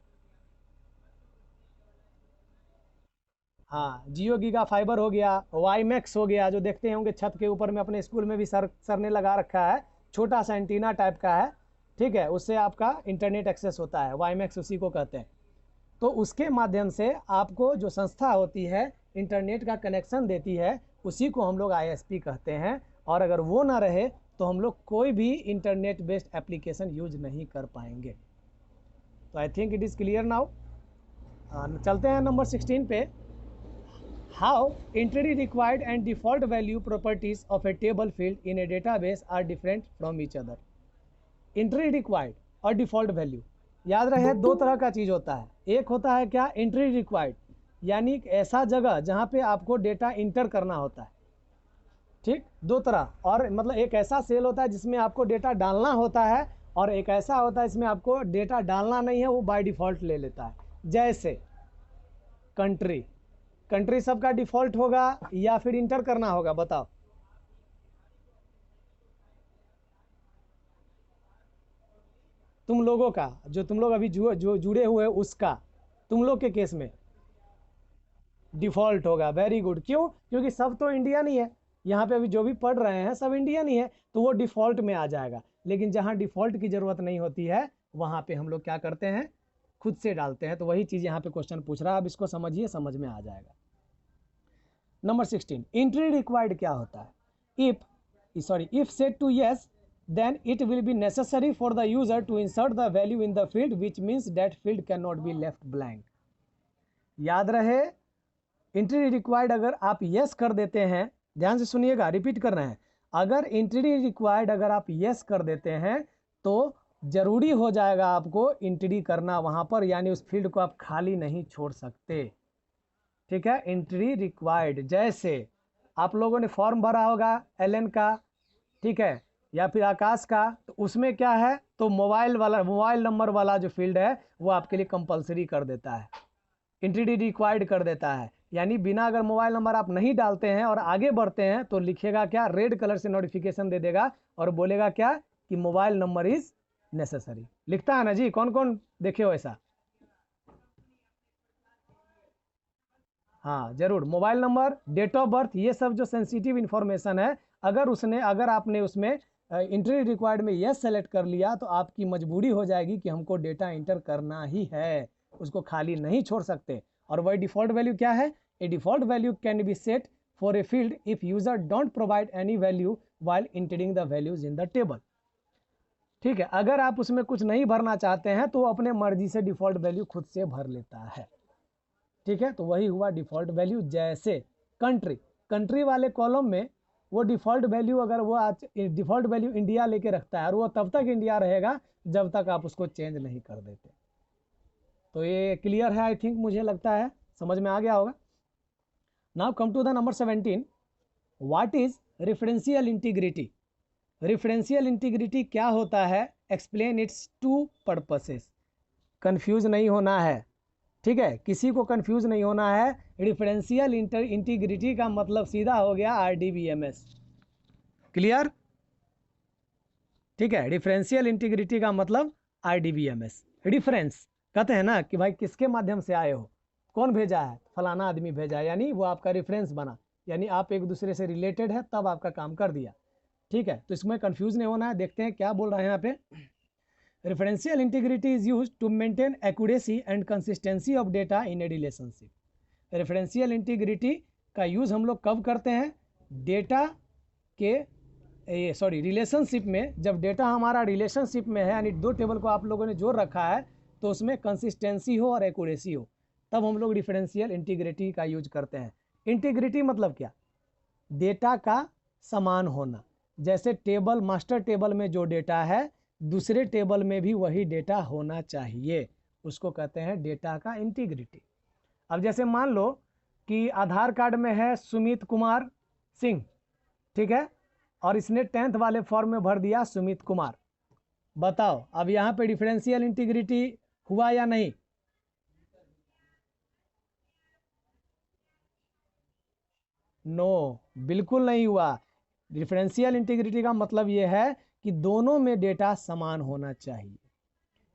हाँ, जियो गीगा फाइबर हो गया, वाईमैक्स हो गया, जो देखते होंगे छत के ऊपर में, अपने स्कूल में भी सर ने लगा रखा है, छोटा सा एंटीना टाइप का है, ठीक है। उससे आपका इंटरनेट एक्सेस होता है, वाईमैक्स उसी को कहते हैं। तो उसके माध्यम से आपको जो संस्था होती है इंटरनेट का कनेक्शन देती है, उसी को हम लोग ISP कहते हैं। और अगर वो ना रहे तो हम लोग कोई भी इंटरनेट बेस्ड एप्लीकेशन यूज नहीं कर पाएंगे। तो I think it is clear now. चलते हैं नंबर 16 पे। How entry required and default value properties of a table field in a database are different from each other. Entry required और default value, याद रहे दो तरह का चीज़ होता है। एक होता है क्या, एंट्री रिक्वायर्ड, यानी ऐसा जगह जहाँ पे आपको डेटा इंटर करना होता है, ठीक। दो तरह, और मतलब एक ऐसा सेल होता है जिसमें आपको डेटा डालना होता है, और एक ऐसा होता है इसमें आपको डेटा डालना नहीं है, वो बाय डिफ़ॉल्ट ले लेता है। जैसे कंट्री, कंट्री सबका डिफ़ॉल्ट होगा या फिर इंटर करना होगा, बताओ। तुम लोगों का, जो तुम लोग अभी जो जुड़े हुए उसका, तुम लोग के केस में डिफ़ॉल्ट होगा। Very good. क्यों? क्योंकि सब तो इंडियन ही है, यहाँ पे अभी जो भी पढ़ रहे हैं सब इंडियन ही है, तो वो डिफ़ॉल्ट में आ जाएगा। लेकिन जहाँ डिफ़ॉल्ट की ज़रूरत नहीं होती है, वहाँ पे हम लोग क्या करते हैं, खुद से डालते हैं। तो वही चीज़ यहाँ पे क्वेश्चन पूछ रहा है, अब इसको समझिए, समझ में आ जाएगा। नंबर 16, एंट्री रिक्वायर्ड क्या होता है? If set to yes, then it will be necessary for the user to insert the value in the field, which means that field cannot be left blank। याद रहे, एंट्री रिक्वायर्ड अगर आप yes कर देते हैं, ध्यान से सुनिएगा, रिपीट कर रहे हैं, अगर एंट्री रिक्वायर्ड अगर आप यस कर देते हैं तो जरूरी हो जाएगा आपको एंट्री करना वहां पर, यानी उस फील्ड को आप खाली नहीं छोड़ सकते, ठीक है। एंट्री रिक्वायर्ड, जैसे आप लोगों ने फॉर्म भरा होगा LN का, ठीक है, या फिर आकाश का, तो उसमें क्या है, तो मोबाइल नंबर वाला जो फील्ड है वो आपके लिए कंपलसरी कर देता है, एंट्री रिक्वायर्ड कर देता है। यानी बिना अगर मोबाइल नंबर आप नहीं डालते हैं और आगे बढ़ते हैं तो लिखेगा क्या, रेड कलर से नोटिफिकेशन दे देगा और बोलेगा क्या कि मोबाइल नंबर इज नेसेसरी। लिखता है ना जी, कौन कौन देखे हो ऐसा? हाँ जरूर, mobile number, date of birth, ये सब जो सेंसिटिव इन्फॉर्मेशन है, अगर आपने उसमें एंट्री रिक्वायर्ड में यस सेलेक्ट कर लिया तो आपकी मजबूरी हो जाएगी कि हमको डेटा इंटर करना ही है, उसको खाली नहीं छोड़ सकते। और वही डिफॉल्ट वैल्यू क्या है, a default value can be set for a field if user don't provide any value while entering the values in the table, ठीक है। अगर आप उसमें कुछ नहीं भरना चाहते हैं तो वो अपने मर्जी से डिफॉल्ट वैल्यू खुद से भर लेता है, ठीक है। तो वही हुआ डिफॉल्ट वैल्यू। जैसे कंट्री, कंट्री वाले कॉलम में वो डिफॉल्ट वैल्यू, अगर वो आज डिफॉल्ट वैल्यू इंडिया लेके रखता है, और वो तब तक इंडिया रहेगा जब तक आप उसको चेंज नहीं कर देते। तो ये क्लियर है, आई थिंक, मुझे लगता है समझ में आ गया होगा। Now come to the number 17, what is referential integrity? Referential integrity क्या होता है? Explain its two purposes. Confuse नहीं होना है, ठीक है, किसी को कंफ्यूज नहीं होना है। रेफरेंशियल इंटीग्रिटी का मतलब सीधा हो गया RDBMS, क्लियर, ठीक है। रेफरेंशियल इंटीग्रिटी का मतलब RDBMS। रेफरेंस कहते हैं ना कि भाई किसके माध्यम से आए हो, कौन भेजा है, फलाना आदमी भेजा है, यानी वो आपका रेफरेंस बना, यानी आप एक दूसरे से रिलेटेड है तब आपका काम कर दिया, ठीक है। तो इसमें कंफ्यूज नहीं होना है। देखते हैं क्या बोल रहे हैं यहाँ पे। Referential integrity is used to maintain accuracy and consistency of data in a relationship। Referential integrity का यूज़ हम लोग कब करते हैं? डेटा के रिलेशनशिप में। जब डेटा हमारा रिलेशनशिप में है, यानी दो टेबल को आप लोगों ने जोड़ रखा है, तो उसमें कंसिस्टेंसी हो और एक्यूरेसी हो, तब हम लोग डिफरेंशियल इंटीग्रिटी का यूज करते हैं। इंटीग्रिटी मतलब क्या? डेटा का समान होना। जैसे टेबल, मास्टर टेबल में जो डेटा है दूसरे टेबल में भी वही डेटा होना चाहिए, उसको कहते हैं डेटा का इंटीग्रिटी। अब जैसे मान लो कि आधार कार्ड में है सुमित कुमार सिंह, ठीक है, और इसने 10th वाले फॉर्म में भर दिया सुमित कुमार, बताओ अब यहाँ पे डिफरेंशियल इंटीग्रिटी हुआ या नहीं? नो, बिल्कुल नहीं हुआ। डिफरेंशियल इंटीग्रिटी का मतलब ये है कि दोनों में डेटा समान होना चाहिए।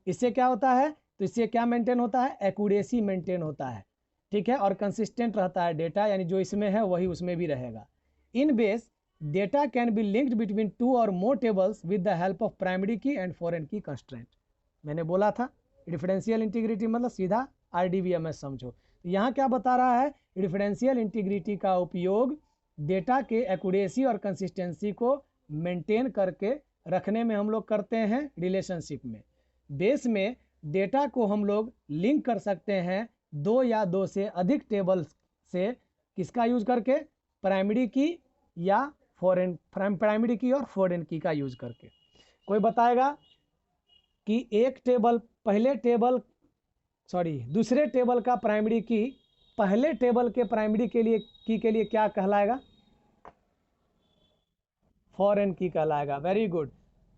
इससे क्या होता है? तो इससे क्या मेंटेन होता है? एक्यूरेसी मेंटेन होता है, ठीक है, और कंसिस्टेंट रहता है डेटा, यानी जो इसमें है वही उसमें भी रहेगा। In base data can be linked between two और more tables with the help of primary key and foreign key constraint. मैंने बोला था डिफरेंशियल इंटीग्रिटी मतलब सीधा आरडीबीएमएस समझो। तो यहाँ क्या बता रहा है? डिफरेंशियल इंटीग्रिटी का उपयोग डेटा के एक्यूरेसी और कंसिस्टेंसी को मेंटेन करके रखने में हम लोग करते हैं रिलेशनशिप में। बेस में डेटा को हम लोग लिंक कर सकते हैं दो या दो से अधिक टेबल्स से, किसका यूज करके? प्राइमरी की या फॉरेन, प्राइमरी की और फॉरेन की का यूज करके। कोई बताएगा कि एक टेबल दूसरे टेबल का प्राइमरी की पहले टेबल के प्राइमरी के लिए क्या कहलाएगा? फॉरेन की कहलाएगा। वेरी गुड,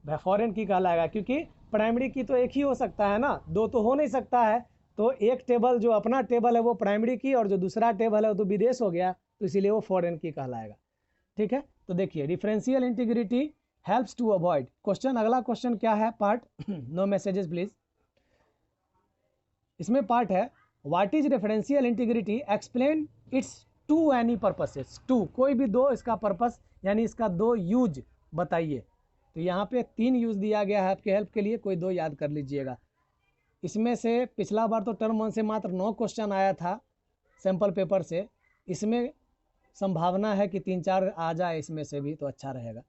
फॉरेन की कहलाएगा, क्योंकि प्राइमरी की तो एक ही हो सकता है ना, दो तो हो नहीं सकता है। तो एक टेबल जो अपना टेबल है वो प्राइमरी की, और जो दूसरा टेबल है वो तो विदेश हो गया, तो इसीलिए वो फॉरेन की कहलाएगा, ठीक है। तो देखिए differential integrity helps to avoid. Question, अगला क्वेश्चन क्या है? Part no messages please. इसमें पार्ट है what is differential integrity, explain its two any purposes. Two, कोई भी दो इसका पर्पस यानी इसका दो यूज बताइए। तो यहाँ पे 3 यूज दिया गया है आपके हेल्प के लिए, कोई दो याद कर लीजिएगा। इसमें से पिछला बार तो टर्म 1 से मात्र 9 क्वेश्चन आया था सैंपल पेपर से, इसमें संभावना है कि 3-4 आ जाए इसमें से भी, तो अच्छा रहेगा।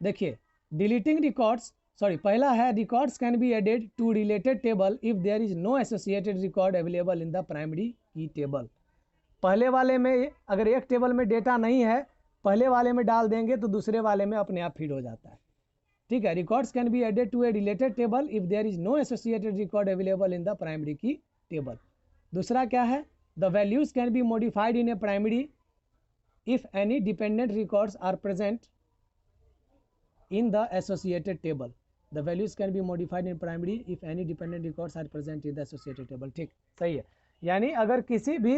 देखिए डिलीटिंग रिकॉर्ड्स, पहला है records can be added to related table if there is no associated record available in the primary key table. पहले वाले में अगर एक टेबल में डेटा नहीं है, पहले वाले में डाल देंगे तो दूसरे वाले में अपने आप फीड हो जाता है, ठीक है। Records can be added to a related table if there is no associated record available in the primary key table. दूसरा क्या है? The values can be modified in a primary if any dependent records are present in the associated table. The values can be modified in primary if any dependent records are present in the associated table. ठीक, सही है। यानी अगर किसी भी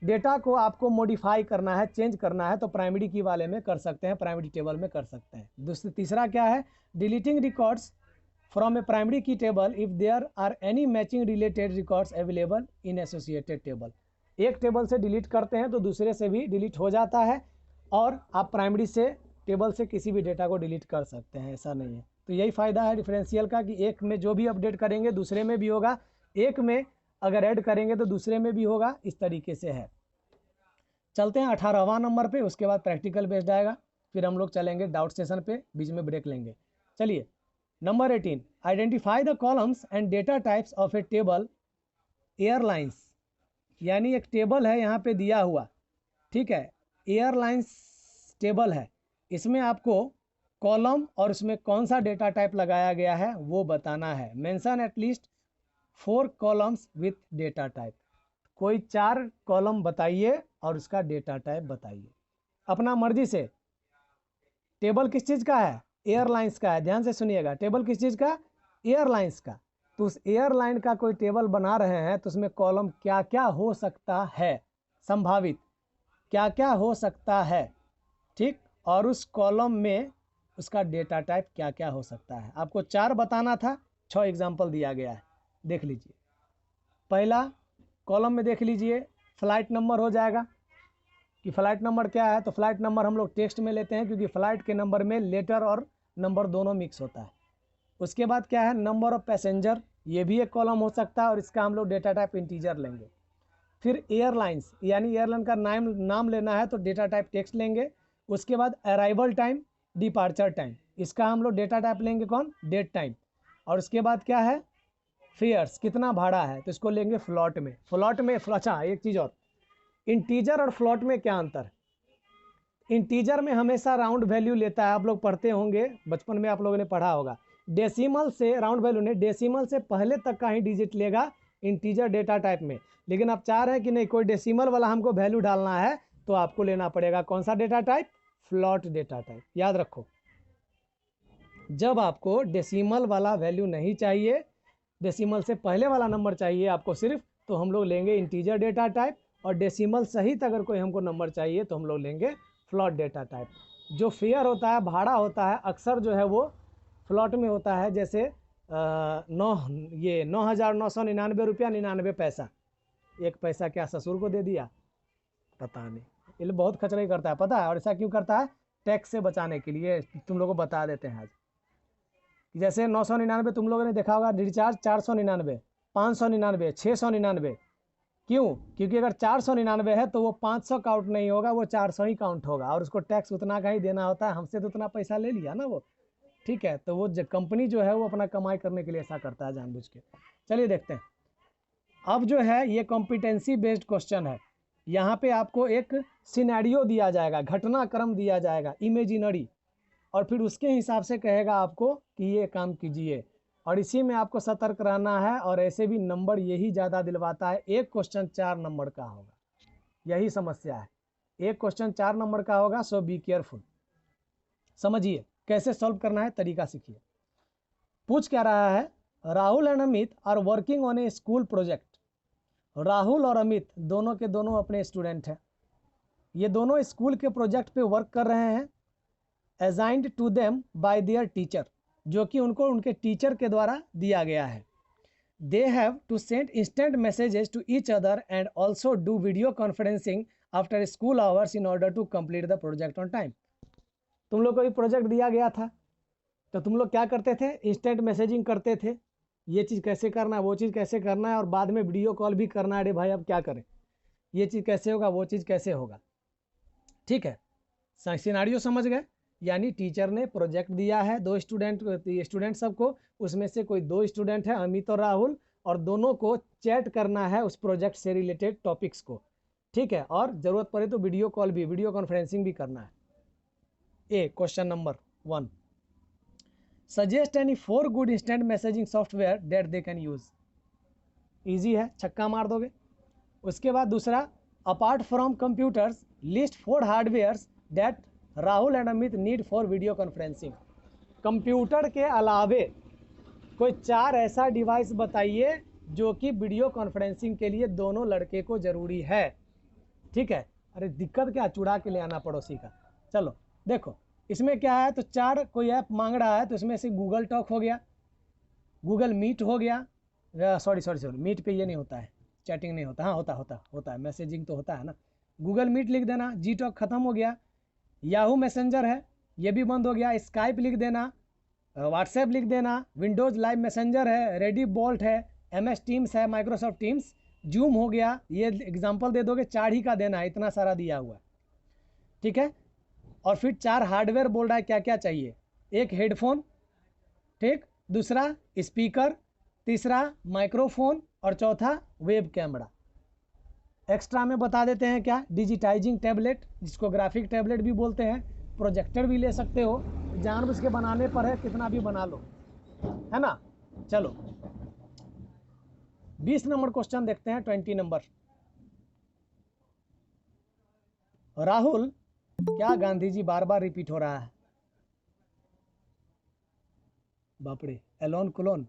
data को आपको modify करना है, चेंज करना है, तो प्राइमरी की वाले में कर सकते हैं, प्राइमरी टेबल में कर सकते हैं। तीसरा क्या है? Deleting records from a primary key table if there are any matching related records available in associated table. एक टेबल से डिलीट करते हैं तो दूसरे से भी डिलीट हो जाता है, और आप प्राइमरी से टेबल से किसी भी डेटा को डिलीट कर सकते हैं, ऐसा नहीं है। तो यही फ़ायदा है डिफरेंशियल का कि एक में जो भी अपडेट करेंगे दूसरे में भी होगा, एक में अगर ऐड करेंगे तो दूसरे में भी होगा, इस तरीके से है। चलते हैं 18वां नंबर पे, उसके बाद प्रैक्टिकल बेस्ड आएगा, फिर हम लोग चलेंगे डाउट सेशन पे, बीच में ब्रेक लेंगे। चलिए number 18, identify the columns and data types of a table airlines. यानी एक टेबल है यहाँ पे दिया हुआ, ठीक है, एयरलाइंस टेबल है, इसमें आपको कॉलम और उसमें कौन सा डेटा टाइप लगाया गया है वो बताना है। Mention at least 4 columns with data type. कोई 4 कॉलम बताइए और उसका डेटा टाइप बताइए अपना मर्जी से। टेबल किस चीज़ का है? एयरलाइंस का है, ध्यान से सुनिएगा। टेबल किस चीज़ का? एयरलाइंस का। तो उस एयरलाइन का कोई टेबल बना रहे हैं तो उसमें कॉलम क्या क्या हो सकता है, संभावित क्या क्या हो सकता है, ठीक, और उस कॉलम में उसका डेटा टाइप क्या क्या हो सकता है। आपको 4 बताना था, 6 एग्जाम्पल दिया गया है, देख लीजिए। पहला कॉलम में देख लीजिए फ्लाइट नंबर हो जाएगा कि फ्लाइट नंबर क्या है। तो फ्लाइट नंबर हम लोग टेक्स्ट में लेते हैं क्योंकि फ्लाइट के नंबर में लेटर और नंबर दोनों मिक्स होता है। उसके बाद क्या है? नंबर ऑफ पैसेंजर, ये भी एक कॉलम हो सकता है और इसका हम लोग डेटा टाइप इंटीजर लेंगे। फिर एयरलाइंस, यानी एयरलाइन का नाम लेना है तो डेटा टाइप टेक्स्ट लेंगे। उसके बाद अराइवल टाइम, डिपार्चर टाइम, इसका हम लोग डेटा टाइप लेंगे कौन? Date time. और उसके बाद क्या है? फेयर्स, कितना भाड़ा है, तो इसको लेंगे फ्लॉट में। फ्लॉट में अच्छा एक चीज़ और, इंटीजर और फ्लॉट में क्या अंतर? इंटीजर में हमेशा राउंड वैल्यू लेता है, आप लोग पढ़ते होंगे, बचपन में आप लोगों ने पढ़ा होगा। डेसिमल से राउंड वैल्यू ने डेसिमल से पहले तक का ही डिजिट लेगा इंटीजर डेटा टाइप में। लेकिन आप चाह रहे हैं कि नहीं कोई डेसिमल वाला हमको वैल्यू डालना है, तो आपको लेना पड़ेगा कौन सा data type? Float data type. याद रखो, जब आपको डेसिमल वाला वैल्यू नहीं चाहिए, डेसिमल से पहले वाला नंबर चाहिए आपको सिर्फ, तो हम लोग लेंगे इंटीजर डेटा टाइप, और डेसिमल सहित अगर कोई हमको नंबर चाहिए तो हम लोग लेंगे फ्लॉट डेटा टाइप। जो फेयर होता है, भाड़ा होता है, अक्सर जो है वो फ्लॉट में होता है, जैसे 9,999 रुपया 99 पैसा। 1 पैसा क्या ससुर को दे दिया, पता नहीं, ये लोग बहुत खचराई करता है, पता है। और ऐसा क्यों करता है? टैक्स से बचाने के लिए। तुम लोगों को बता देते हैं आज, जैसे 999 तुम लोगों ने देखा होगा, रिचार्ज 499, 599, 699। क्यों? क्योंकि अगर 499 है तो वो 500 काउंट नहीं होगा, वो 400 ही काउंट होगा, और उसको टैक्स उतना का ही देना होता है। हमसे तो उतना पैसा ले लिया ना वो, ठीक है। तो वो कंपनी जो है वो अपना कमाई करने के लिए ऐसा करता है जानबूझ के। चलिए देखते हैं। अब जो है ये कॉम्पिटेंसी बेस्ड क्वेश्चन है। यहाँ पे आपको एक सिनेरियो दिया जाएगा, घटनाक्रम दिया जाएगा इमेजिनरी, और फिर उसके हिसाब से कहेगा आपको कि ये काम कीजिए, और इसी में आपको सतर्क रहना है। और ऐसे भी नंबर यही ज़्यादा दिलवाता है, एक क्वेश्चन 4 नंबर का होगा, यही समस्या है, एक क्वेश्चन 4 नंबर का होगा। सो बी केयरफुल। समझिए कैसे सॉल्व करना है, तरीका सीखिए। पूछ क्या रहा है, Rahul and Amit are working on a school project. Rahul और अमित दोनों के दोनों अपने स्टूडेंट हैं, ये दोनों स्कूल के प्रोजेक्ट पे वर्क कर रहे हैं, assigned to them by their teacher, जो कि उनको उनके टीचर के द्वारा दिया गया है। They have to send instant messages to each other and also do video conferencing after school hours in order to complete the project on time. तुम लोग को भी प्रोजेक्ट दिया गया था, तो तुम लोग क्या करते थे? इंस्टेंट मैसेजिंग करते थे, ये चीज़ कैसे करना है, वो चीज़ कैसे करना है, और बाद में वीडियो कॉल भी करना है। अरे भाई अब क्या करें, ये चीज़ कैसे होगा, वो चीज़ कैसे होगा, ठीक है। सिनेरियो समझ गए? यानी टीचर ने प्रोजेक्ट दिया है 2 स्टूडेंट सबको, उसमें से कोई 2 स्टूडेंट है अमित और राहुल, और दोनों को चैट करना है उस प्रोजेक्ट से रिलेटेड टॉपिक्स को, ठीक है। और ज़रूरत पड़े तो वीडियो कॉल भी, वीडियो कॉन्फ्रेंसिंग भी करना है। A question number 1, suggest any 4 good instant messaging software that they can use. Easy है, छक्का मार दोगे। उसके बाद दूसरा, apart from computers list 4 hardwares that Rahul and Amit need for video conferencing. Computer के अलावे कोई 4 ऐसा डिवाइस बताइए जो कि वीडियो कॉन्फ्रेंसिंग के लिए दोनों लड़के को ज़रूरी है, ठीक है। अरे दिक्कत क्या, चुरा के ले आना पड़ोसी का। चलो देखो इसमें क्या है, तो 4 कोई ऐप मांग रहा है, तो इसमें से गूगल टॉक हो गया, गूगल मीट हो गया, सॉरी मीट पे ये नहीं होता है, चैटिंग नहीं होता, हाँ होता है, मैसेजिंग तो होता है ना। गूगल मीट लिख देना, जी टॉक खत्म हो गया। याहू मैसेंजर है, ये भी बंद हो गया। स्काइप लिख देना, व्हाट्सएप लिख देना, विंडोज़ लाइव मैसेंजर है, रेडी बोल्ट है, MS टीम्स है, माइक्रोसॉफ्ट टीम्स, जूम हो गया। ये एग्जांपल दे दोगे, 4 ही का देना है, इतना सारा दिया हुआ है, ठीक है। और फिर 4 हार्डवेयर बोल रहा है, क्या क्या चाहिए। एक हेडफोन, ठीक, दूसरा स्पीकर, तीसरा माइक्रोफोन, और चौथा वेब कैमरा। एक्स्ट्रा में बता देते हैं क्या, डिजिटाइजिंग टैबलेट, जिसको ग्राफिक टैबलेट भी बोलते हैं, प्रोजेक्टर भी ले सकते हो, जानबूझ के बनाने पर है, कितना भी बना लो, है ना। चलो 20 नंबर क्वेश्चन देखते हैं, 20 नंबर। राहुल, क्या गांधी जी बार बार रिपीट हो रहा है? बाप रे, एलोन क्लोन,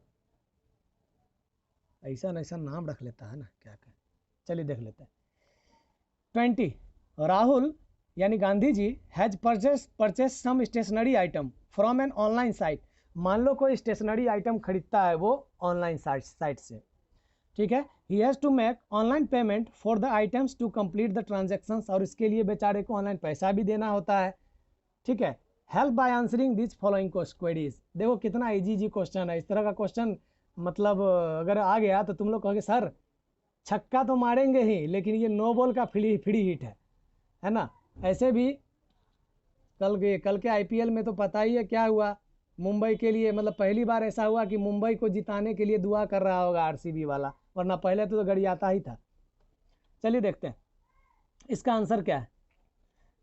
ऐसा नाम रख लेता है ना, क्या कहें। चलिए देख लेते हैं। 20, राहुल यानी Gandhi ji has purchase some stationery item from an online site. मान लो कोई स्टेशनरी आइटम खरीदता है वो ऑनलाइन साइट से, ठीक है। He has to make online payment for the items to complete the transactions, और इसके लिए बेचारे को ऑनलाइन पैसा भी देना होता है, ठीक है। Help by answering this following queries. देखो कितना इजी क्वेश्चन है, इस तरह का क्वेश्चन मतलब अगर आ गया तो तुम लोग कहोगे सर छक्का तो मारेंगे ही, लेकिन ये नो बॉल का फ्री हिट है ना। ऐसे भी कल के IPL में तो पता ही है क्या हुआ, मुंबई के लिए, मतलब पहली बार ऐसा हुआ कि मुंबई को जिताने के लिए दुआ कर रहा होगा RCB वाला, वरना पहले तो गड़ियाता ही था। चलिए देखते हैं इसका आंसर क्या है।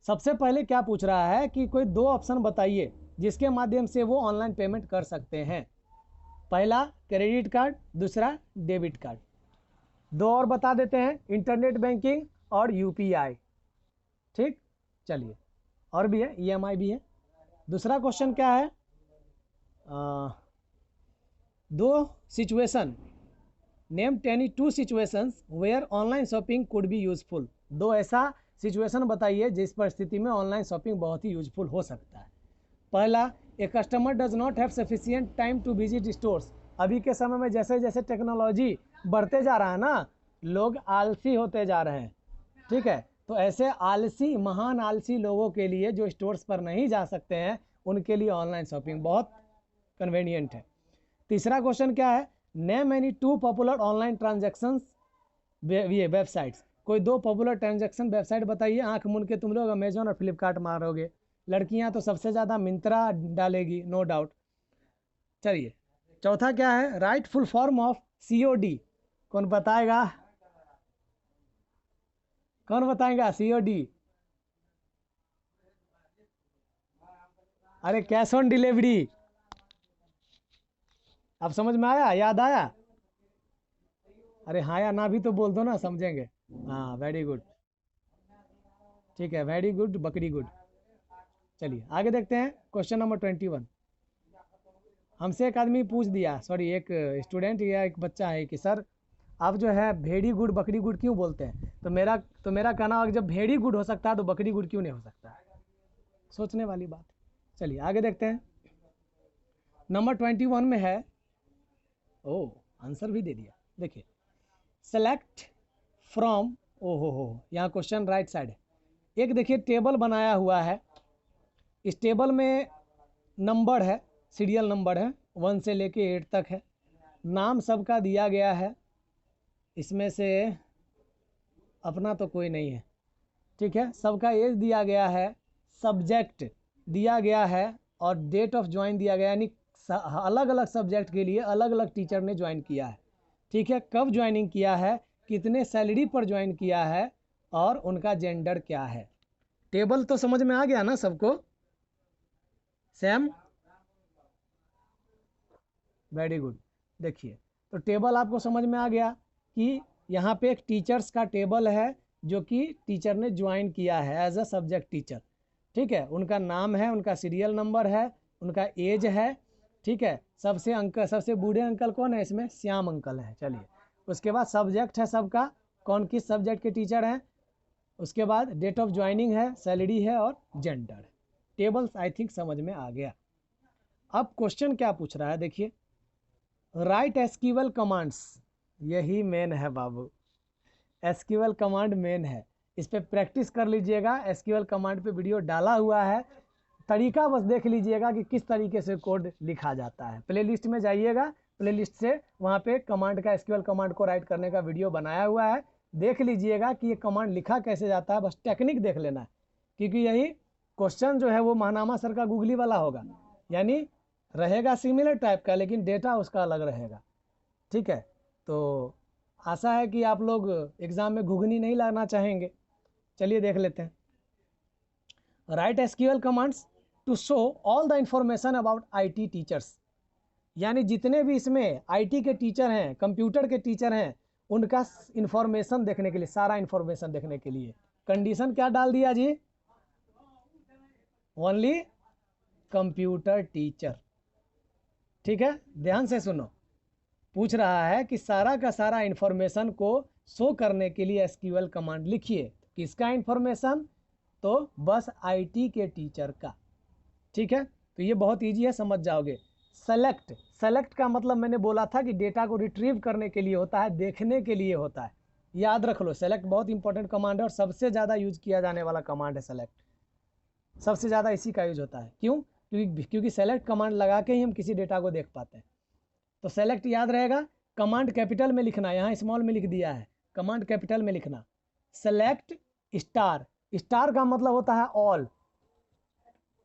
सबसे पहले क्या पूछ रहा है कि कोई 2 ऑप्शन बताइए जिसके माध्यम से वो ऑनलाइन पेमेंट कर सकते हैं। पहला क्रेडिट कार्ड, दूसरा डेबिट कार्ड। 2 और बता देते हैं, इंटरनेट बैंकिंग और UPI, ठीक। चलिए और भी है, EMI भी है। दूसरा क्वेश्चन क्या है, दो situation, name 2 situations where online shopping could be useful. दो ऐसा सिचुएशन बताइए जिस परिस्थिति में ऑनलाइन शॉपिंग बहुत ही यूजफुल हो सकता है। पहला, a customer does not have sufficient time to visit stores. अभी के समय में जैसे जैसे टेक्नोलॉजी बढ़ते जा रहा है ना, लोग आलसी होते जा रहे हैं, ठीक है। तो ऐसे आलसी, महान आलसी लोगों के लिए जो स्टोर्स पर नहीं जा सकते हैं, उनके लिए ऑनलाइन शॉपिंग बहुत कन्वीनियंट है। तीसरा क्वेश्चन क्या है, name any 2 popular online transactions websites. कोई 2 पॉपुलर ट्रांजेक्शन वेबसाइट बताइए। आंख मूंद के तुम लोग अमेजोन और फ्लिपकार्ट मारोगे, लड़कियां तो सबसे ज़्यादा मिंत्रा डालेगी, नो डाउट। चलिए, चौथा क्या है, right full form of COD। कौन बताएगा, कौन बताएगा COD? अरे कैश ऑन डिलीवरी। अब समझ में आया, याद आया? अरे हाँ या ना भी तो बोल दो ना, समझेंगे। हाँ, वेरी गुड, ठीक है, वेरी गुड, बकरी गुड। चलिए आगे देखते हैं, क्वेश्चन नंबर 21। हमसे एक आदमी पूछ दिया, सॉरी एक स्टूडेंट या एक बच्चा है कि सर आप जो है भेड़ी गुड बकरी गुड क्यों बोलते हैं? तो मेरा कहना होगा कि जब भेड़ी गुड हो सकता है तो बकरी गुड क्यों नहीं हो सकता? सोचने वाली बात। चलिए आगे देखते हैं, नंबर 21 में है, ओ आंसर भी दे दिया। देखिए, सेलेक्ट फ्रॉम, ओ हो, यहाँ क्वेश्चन राइट साइड है। एक देखिए टेबल बनाया हुआ है, इस टेबल में नंबर है, सीरियल नंबर है, 1 से लेके 8 तक है, नाम सबका दिया गया है, इसमें से अपना तो कोई नहीं है, ठीक है, सबका एज दिया गया है, सब्जेक्ट दिया गया है और डेट ऑफ ज्वाइन दिया गया, यानी अलग अलग सब्जेक्ट के लिए अलग अलग टीचर ने ज्वाइन किया है, ठीक है, कब ज्वाइनिंग किया है, कितने सैलरी पर ज्वाइन किया है और उनका जेंडर क्या है। टेबल तो समझ में आ गया ना सबको? Sam, very good. देखिए, तो टेबल आपको समझ में आ गया कि यहाँ पे एक टीचर्स का टेबल है जो कि टीचर ने ज्वाइन किया है एज अ सब्जेक्ट टीचर, ठीक है, उनका नाम है, उनका सीरियल नंबर है, उनका एज है, ठीक है, सबसे बूढ़े अंकल कौन है इसमें? श्याम अंकल है। चलिए, उसके बाद सब्जेक्ट है सबका, कौन किस सब्जेक्ट के टीचर हैं, उसके बाद डेट ऑफ ज्वाइनिंग है, सैलरी है और जेंडर है। टेबल्स आई थिंक समझ में आ गया। अब क्वेश्चन क्या पूछ रहा है, देखिए, राइट एसक्यूएल कमांड्स, यही मेन है बाबू, एसक्यूएल कमांड मेन है, इस पे प्रैक्टिस कर लीजिएगा। एसक्यूएल कमांड पे वीडियो डाला हुआ है, तरीका बस देख लीजिएगा कि किस तरीके से कोड लिखा जाता है। प्लेलिस्ट में जाइएगा, प्लेलिस्ट से वहाँ पे कमांड का, एसक्यूएल कमांड को राइट करने का वीडियो बनाया हुआ है, देख लीजिएगा कि ये कमांड लिखा कैसे जाता है, बस टेक्निक देख लेना है, क्योंकि यही क्वेश्चन जो है वो महानामा सर का गूगली वाला होगा, यानी रहेगा सिमिलर टाइप का लेकिन डेटा उसका अलग रहेगा, ठीक है। तो आशा है कि आप लोग एग्जाम में घुगनी नहीं लाना चाहेंगे। चलिए देख लेते हैं, write SQL commands to show all the information about IT teachers, यानी जितने भी इसमें IT के टीचर हैं, कंप्यूटर के टीचर हैं, उनका इंफॉर्मेशन देखने के लिए, सारा इंफॉर्मेशन देखने के लिए कंडीशन क्या डाल दिया जी? ओनली कंप्यूटर टीचर, ठीक है, ध्यान से सुनो। पूछ रहा है कि सारा का सारा इंफॉर्मेशन को शो करने के लिए एसक्यूएल कमांड लिखिए। किसका इंफॉर्मेशन? तो बस IT के टीचर का, ठीक है। तो ये बहुत इजी है, समझ जाओगे। सेलेक्ट, सेलेक्ट का मतलब मैंने बोला था कि डेटा को रिट्रीव करने के लिए होता है, देखने के लिए होता है, याद रख लो। सेलेक्ट बहुत इंपॉर्टेंट कमांड है और सबसे ज़्यादा यूज किया जाने वाला कमांड है सेलेक्ट, सबसे ज़्यादा इसी का यूज होता है। क्यों? क्योंकि सेलेक्ट कमांड लगा के ही हम किसी डेटा को देख पाते हैं। तो सेलेक्ट याद रहेगा, कमांड कैपिटल में लिखना, यहाँ स्मॉल में लिख दिया है, कमांड कैपिटल में लिखना। सेलेक्ट स्टार, स्टार का मतलब होता है ऑल,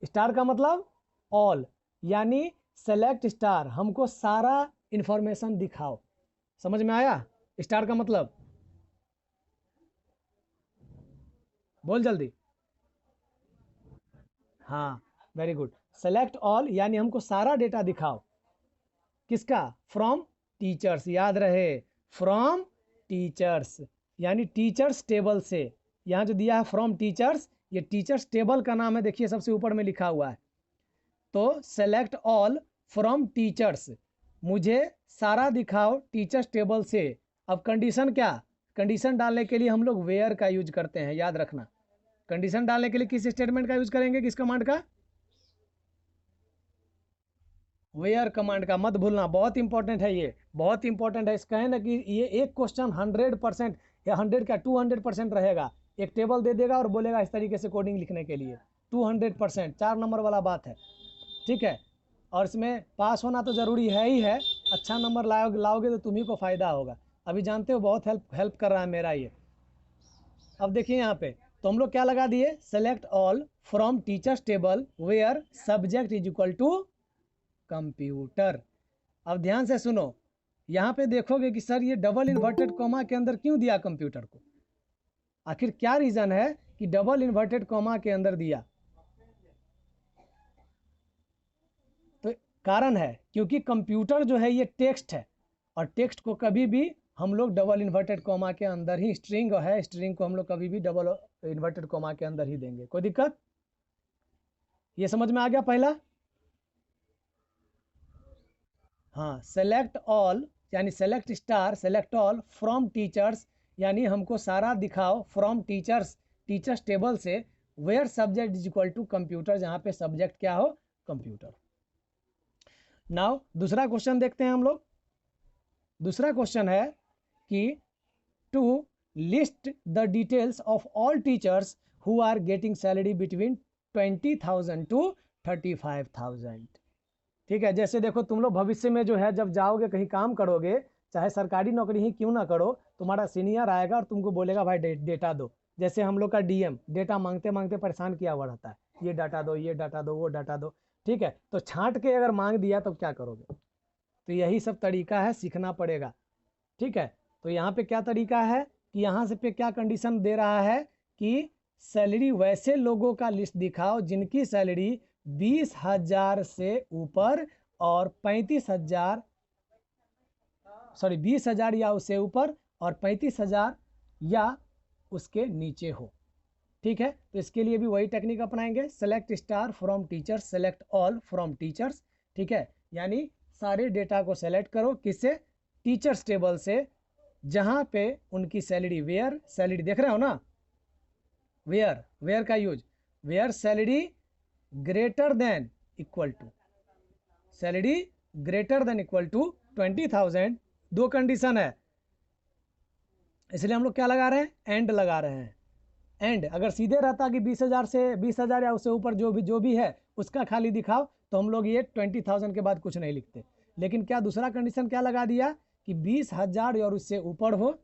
स्टार का मतलब ऑल, यानी सेलेक्ट स्टार, हमको सारा इंफॉर्मेशन दिखाओ। समझ में आया स्टार का मतलब? बोल जल्दी। हाँ, वेरी गुड। सेलेक्ट ऑल यानी हमको सारा डेटा दिखाओ, किसका? फ्रॉम टीचर्स, याद रहे, फ्रॉम टीचर्स, यानी टीचर्स टेबल से। यहाँ जो दिया है फ्रॉम टीचर्स, ये टीचर्स टेबल का नाम है, देखिए सबसे ऊपर में लिखा हुआ है। तो सेलेक्ट ऑल फ्रॉम टीचर्स, मुझे सारा दिखाओ टीचर्स टेबल से। अब कंडीशन क्या, कंडीशन डालने के लिए हम लोग वेयर का यूज करते हैं, याद रखना। कंडीशन डालने के लिए किस स्टेटमेंट का यूज करेंगे, किस कमांड का, वेयर कमांड का, मत भूलना, बहुत इंपॉर्टेंट है ये, बहुत इंपॉर्टेंट है। इसका है ना कि ये एक क्वेश्चन 100% या 100 का 200% रहेगा। एक टेबल दे देगा और बोलेगा इस तरीके से कोडिंग लिखने के लिए, 200%, 4 नंबर वाला बात है, ठीक है। और इसमें पास होना तो ज़रूरी है ही है, अच्छा नंबर लाओगे तो तुम्ही को फ़ायदा होगा। अभी जानते हो बहुत हेल्प कर रहा है मेरा ये। अब देखिए यहाँ पे तो हम लोग क्या लगा दिए, select all from teachers table where subject is equal to computer. अब ध्यान से सुनो, यहाँ पे देखोगे कि सर ये डबल इन्वर्टेड कॉमा के अंदर क्यों दिया कंप्यूटर को, आखिर क्या रीज़न है कि डबल इन्वर्टेड कॉमा के अंदर दिया। तो कारण है क्योंकि कंप्यूटर जो है ये टेक्स्ट है, और टेक्स्ट को कभी भी हम लोग डबल इन्वर्टेड कॉमा के अंदर ही, स्ट्रिंग है, स्ट्रिंग को हम लोग कभी भी डबल इन्वर्टेड कॉमा के अंदर ही देंगे। कोई दिक्कत, ये समझ में आ गया पहला। हाँ, सेलेक्ट ऑल यानी select star select all from teachers, यानी हमको सारा दिखाओ फ्रॉम टीचर्स, टीचर्स टेबल से, where subject is equal to computer, जहाँ पे सब्जेक्ट क्या हो, कंप्यूटर। नाउ दूसरा क्वेश्चन देखते हैं हम लोग। दूसरा क्वेश्चन है कि to list the details of all teachers who are getting salary between 20,000 to 35,000। ठीक है, जैसे देखो तुम लोग भविष्य में जो है जब जाओगे कहीं काम करोगे, चाहे सरकारी नौकरी ही क्यों ना करो, तुम्हारा सीनियर आएगा और तुमको बोलेगा भाई डेटा दो। जैसे हम लोग का डीएम डेटा मांगते मांगते परेशान किया हुआ रहता है, ये डाटा दो, ये डाटा दो, वो डाटा दो, ठीक है। तो छांट के अगर मांग दिया तो क्या करोगे, तो यही सब तरीका है, सीखना पड़ेगा, ठीक है। तो यहाँ पे क्या तरीका है कि यहाँ से पे क्या कंडीशन दे रहा है कि सैलरी वैसे लोगों का लिस्ट दिखाओ जिनकी सैलरी 20,000 से ऊपर और 35,000, सॉरी 20,000 या उससे ऊपर और 35,000 या उसके नीचे हो, ठीक है। तो इसके लिए भी वही टेक्निक अपनाएंगे, select star from teachers select all from teachers, ठीक है। यानी सारे डेटा को सेलेक्ट करो, किससे, टीचर्स टेबल से, जहाँ पे उनकी सैलरी, वेयर सैलरी देख रहे हो ना, वेयर का use, where salary greater than equal to, salary greater than equal to 20,000। दो कंडीशन है, इसलिए हम लोग क्या लगा रहे हैं, एंड लगा रहे हैं। एंड अगर सीधे रहता कि 20,000 या उससे ऊपर जो भी है उसका खाली दिखाओ, तो हम लोग ये 20,000 के बाद कुछ नहीं लिखते। लेकिन क्या दूसरा कंडीशन क्या लगा दिया कि 20,000 और उससे ऊपर हो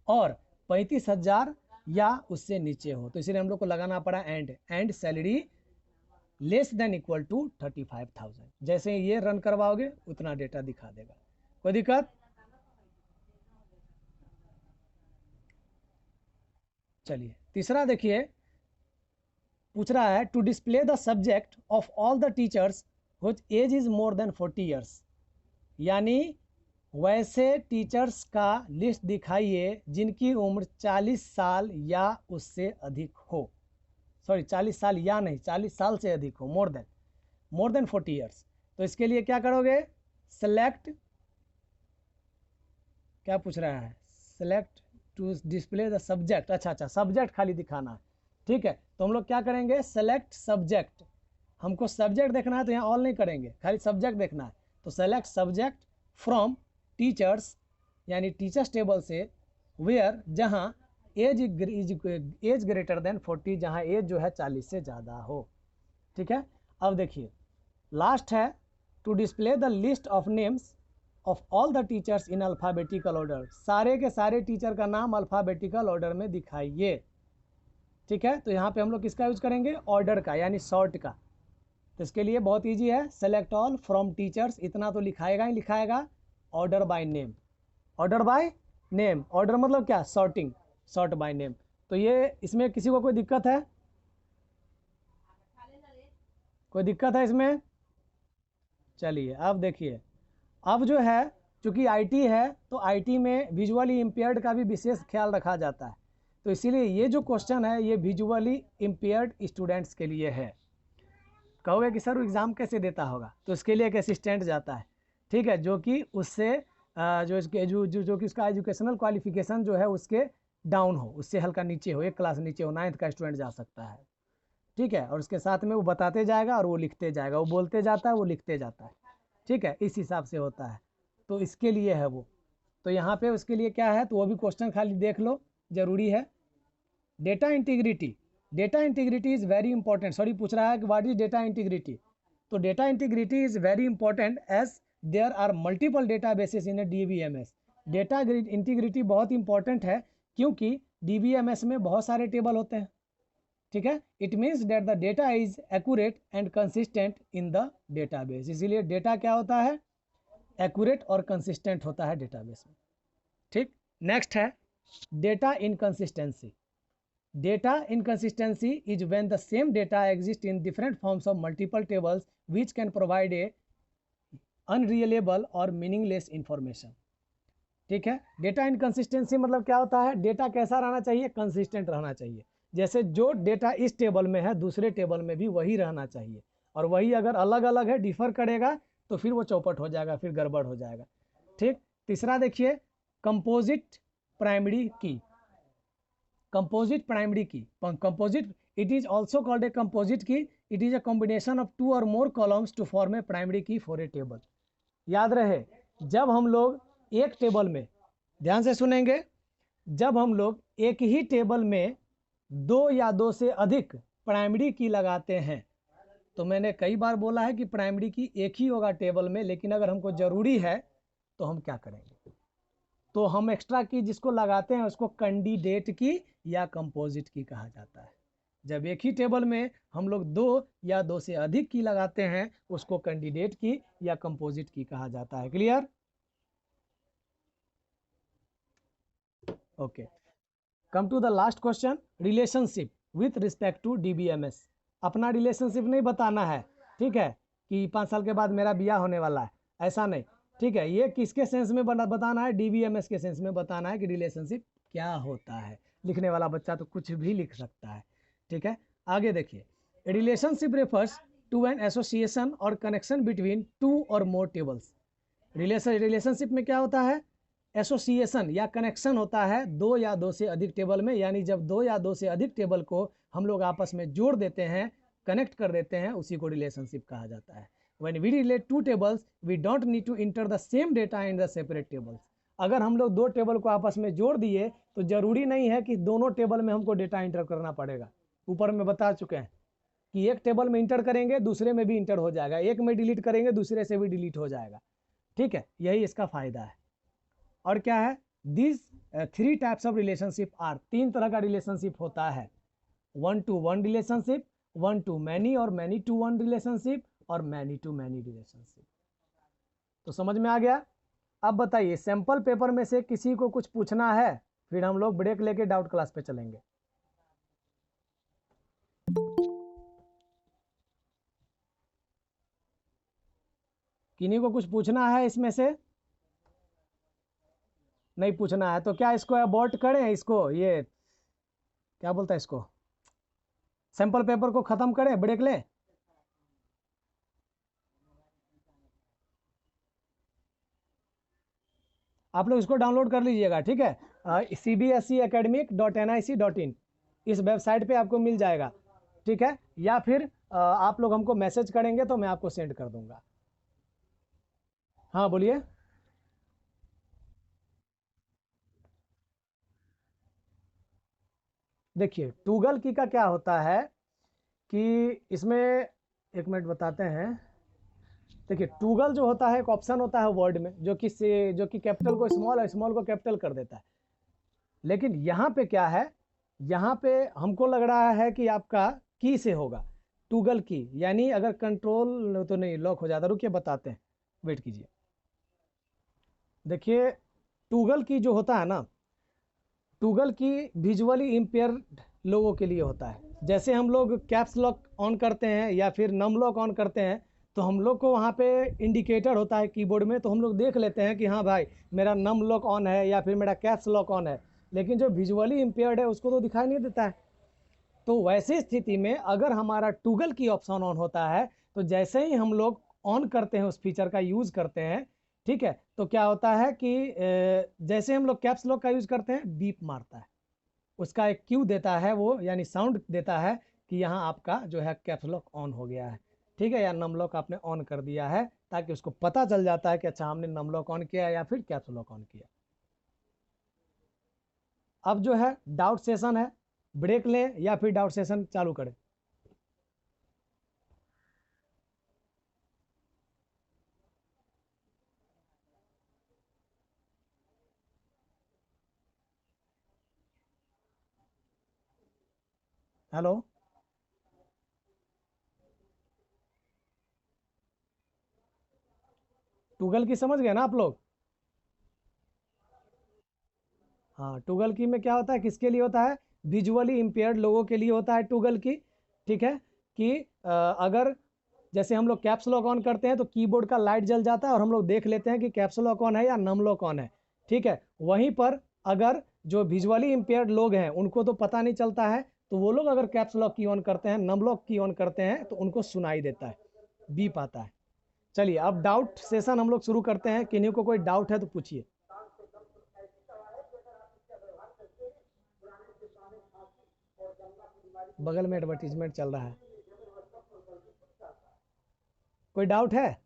और 35,000 या उससे नीचे हो, तो इसलिए हम लोग को लगाना पड़ा and salary less than equal to 35,000। जैसे ये रन करवाओगे उतना डेटा दिखा देगा। कोई दिक्कत, चलिए तीसरा देखिए, पूछ रहा है to display the subject of all the teachers which age is more than 40 years, यानी वैसे टीचर्स का लिस्ट दिखाइए जिनकी उम्र 40 साल या उससे अधिक हो, सॉरी 40 साल या नहीं, 40 साल से अधिक हो, मोर देन 40 ईयर्स। तो इसके लिए क्या करोगे, सेलेक्ट, क्या पूछ रहा है, select to display the subject, अच्छा सब्जेक्ट खाली दिखाना है, ठीक है। तो हम लोग क्या करेंगे, सेलेक्ट सब्जेक्ट, हमको सब्जेक्ट देखना है तो यहाँ ऑल नहीं करेंगे, खाली सब्जेक्ट देखना है। तो सेलेक्ट सब्जेक्ट फ्रॉम टीचर्स, यानी टीचर्स टेबल से, वेयर जहाँ एज ग्रेटर देन 40, जहाँ एज जो है 40 से ज़्यादा हो, ठीक है। अब देखिए लास्ट है, to display the list of names of all the teachers in alphabetical order, सारे के सारे टीचर का नाम अल्फ़ाबेटिकल ऑर्डर में दिखाइए, ठीक है। तो यहाँ पे हम लोग किसका यूज करेंगे, ऑर्डर का, यानी सॉर्ट का। तो इसके लिए बहुत इजी है, सेलेक्ट ऑल फ्रॉम टीचर्स, इतना तो लिखाएगा ही लिखाएगा, order by name, order by name, order मतलब क्या, सॉर्टिंग, सॉर्ट बाय नेम। तो ये इसमें किसी को कोई दिक्कत है, कोई दिक्कत है इसमें, चलिए अब देखिए, अब जो है चूँकि आईटी है तो आईटी में विजुअली इम्पेयर्ड का भी विशेष ख्याल रखा जाता है, तो इसीलिए ये जो क्वेश्चन है ये विजुअली इम्पेयर्ड स्टूडेंट्स के लिए है। कहोगे कि सर वो एग्ज़ाम कैसे देता होगा, तो उसके लिए एक असिस्टेंट जाता है, ठीक है, जो कि उससे जो इसके जो कि उसका एजुकेशनल क्वालिफिकेशन जो है उसके डाउन हो, उससे हल्का नीचे हो, एक क्लास नीचे हो, 9th का स्टूडेंट जा सकता है, ठीक है। और उसके साथ में वो बताते जाएगा और वो लिखते जाएगा, वो बोलते जाता है, वो लिखते जाता है, ठीक है, इस हिसाब से होता है। तो इसके लिए है वो। तो यहाँ पे उसके लिए क्या है, तो वो भी क्वेश्चन खाली देख लो, ज़रूरी है। Data integrity, data integrity is very important. Sorry पूछ रहा है कि व्हाट इज डेटा इंटीग्रिटी। तो data integrity is very important as there are multiple data bases in a DBMS। Data integrity बहुत इंपॉर्टेंट है क्योंकि DBMS में बहुत सारे टेबल होते हैं, ठीक है। It means that the data is accurate and consistent in the database. इसीलिए डेटा क्या होता है, एक्यूरेट और कंसिस्टेंट होता है डेटाबेस में, ठीक। नेक्स्ट है data inconsistency. Data inconsistency is when the same data exists in different forms of multiple tables which can provide a unreliable or meaningless information, ठीक है। डेटा इनकंसिस्टेंसी मतलब क्या होता है, डेटा कैसा रहना चाहिए, कंसिस्टेंट रहना चाहिए। जैसे जो डेटा इस टेबल में है दूसरे टेबल में भी वही रहना चाहिए, और वही अगर अलग अलग है, डिफर करेगा तो फिर वो चौपट हो जाएगा, फिर गड़बड़ हो जाएगा, ठीक। तीसरा देखिए composite primary key. Composite primary key, composite it is also called a composite key. It is a combination of 2 और more columns to form a primary key for a table. याद रहे, जब हम लोग एक टेबल में, ध्यान से सुनेंगे, जब हम लोग एक ही टेबल में 2 या 2 से अधिक प्राइमरी की लगाते हैं, तो मैंने कई बार बोला है कि प्राइमरी की एक ही होगा टेबल में, लेकिन अगर हमको ज़रूरी है तो हम क्या करेंगे, तो हम एक्स्ट्रा की जिसको लगाते हैं उसको कैंडिडेट की या कंपोजिट की कहा जाता है। जब एक ही टेबल में हम लोग 2 या 2 से अधिक की लगाते हैं उसको कैंडिडेट की या कंपोजिट की कहा जाता है। Clear? Okay, come to the last question, relationship with respect to DBMS। अपना रिलेशनशिप नहीं बताना है, ठीक है, कि 5 साल के बाद मेरा ब्याह होने वाला है, ऐसा नहीं, ठीक है। ये किसके सेंस में बताना है, DBMS के सेंस में बताना है कि रिलेशनशिप क्या होता है। लिखने वाला बच्चा तो कुछ भी लिख सकता है, ठीक है। आगे देखिए, relationship refers to an association और कनेक्शन बिटवीन 2 और मोर टेबल्स। रिलेशनशिप में क्या होता है, एसोसिएशन या कनेक्शन होता है 2 या 2 से अधिक टेबल में, यानी जब 2 या 2 से अधिक टेबल को हम लोग आपस में जोड़ देते हैं, कनेक्ट कर देते हैं, उसी को रिलेशनशिप कहा जाता है। When we relate 2 tables, we don't need to enter the same data in the separate tables। अगर हम लोग 2 टेबल को आपस में जोड़ दिए तो जरूरी नहीं है कि दोनों टेबल में हमको डेटा इंटर करना पड़ेगा। ऊपर में बता चुके हैं कि एक टेबल में इंटर करेंगे दूसरे में भी इंटर हो जाएगा, एक में डिलीट करेंगे दूसरे से भी डिलीट हो जाएगा, ठीक है, यही इसका फायदा है। और क्या है, this 3 types of relationship are, 3 तरह का रिलेशनशिप होता है, 1 to 1 रिलेशनशिप, 1 to many और many to 1 रिलेशनशिप, और मैनी टू मैनी रिलेशनशिप। तो समझ में आ गया? अब बताइए, सैंपल पेपर में से किसी को कुछ पूछना है, फिर हम लोग ब्रेक लेके डाउट क्लास पे चलेंगे। किन्हीं को कुछ पूछना है इसमें से? नहीं पूछना है तो क्या इसको अबॉर्ट करें, इसको ये क्या बोलता है, इसको सैंपल पेपर को खत्म करें, ब्रेक लें? आप लोग इसको डाउनलोड कर लीजिएगा, ठीक है, cbseacademic.nic.in इस वेबसाइट पे आपको मिल जाएगा, ठीक है, या फिर आप लोग हमको मैसेज करेंगे तो मैं आपको सेंड कर दूंगा। हाँ बोलिए। देखिए टूगल की का क्या होता है कि इसमें, एक मिनट बताते हैं। देखिए टूगल जो होता है एक ऑप्शन होता है वर्ड में जो कि कैपिटल को स्मॉल और स्मॉल को कैपिटल कर देता है। लेकिन यहाँ पे क्या है, यहाँ पे हमको लग रहा है कि आपका की से होगा, टूगल की, यानी अगर कंट्रोल तो नहीं लॉक हो जाता, रुकिए बताते हैं, वेट कीजिए। देखिए टूगल की जो होता है ना, टूगल की विजुअली इम्पेयर्ड लोगों के लिए होता है। जैसे हम लोग कैप्स लॉक ऑन करते हैं या फिर नम लॉक ऑन करते हैं तो हम लोग को वहाँ पे इंडिकेटर होता है कीबोर्ड में, तो हम लोग देख लेते हैं कि हाँ भाई मेरा नम लॉक ऑन है या फिर मेरा कैप्स लॉक ऑन है। लेकिन जो विजुअली इम्पेयर्ड है उसको तो दिखाई नहीं देता है, तो वैसी स्थिति में अगर हमारा टूगल की ऑप्शन ऑन होता है तो जैसे ही हम लोग ऑन करते हैं, उस फीचर का यूज़ करते हैं, ठीक है, तो क्या होता है कि जैसे हम लोग कैप्स लॉक का यूज़ करते हैं, बीप मारता है, उसका एक क्यू देता है वो, यानी साउंड देता है कि यहाँ आपका जो है कैप्स लॉक ऑन हो गया है, ठीक है, या नम लॉक आपने ऑन कर दिया है, ताकि उसको पता चल जाता है कि अच्छा हमने नम लॉक ऑन किया या फिर कैप्स लॉक ऑन किया। अब जो है डाउट सेशन है, ब्रेक लें या फिर डाउट सेशन चालू करें? हेलो, टूगल की समझ गए ना आप लोग? हाँ, टूगल की में क्या होता है, किसके लिए होता है? विजुअली इम्पेयर्ड लोगों के लिए होता है टूगल की, ठीक है, कि अगर जैसे हम लोग कैप्स लॉक ऑन करते हैं तो कीबोर्ड का लाइट जल जाता है और हम लोग देख लेते हैं कि कैप्स लॉक ऑन है या नम लॉक ऑन है, ठीक है। वहीं पर अगर जो विजुअली इम्पेयर्ड लोग हैं उनको तो पता नहीं चलता है, तो वो लोग अगर कैप्स लॉक की ऑन करते हैं, नम लॉक की ऑन करते हैं, तो उनको सुनाई देता है, बीप आता है। चलिए अब डाउट सेशन हम लोग शुरू करते हैं, किन्हीं को कोई डाउट है तो पूछिए। बगल में एडवर्टीजमेंट चल रहा है, कोई डाउट है?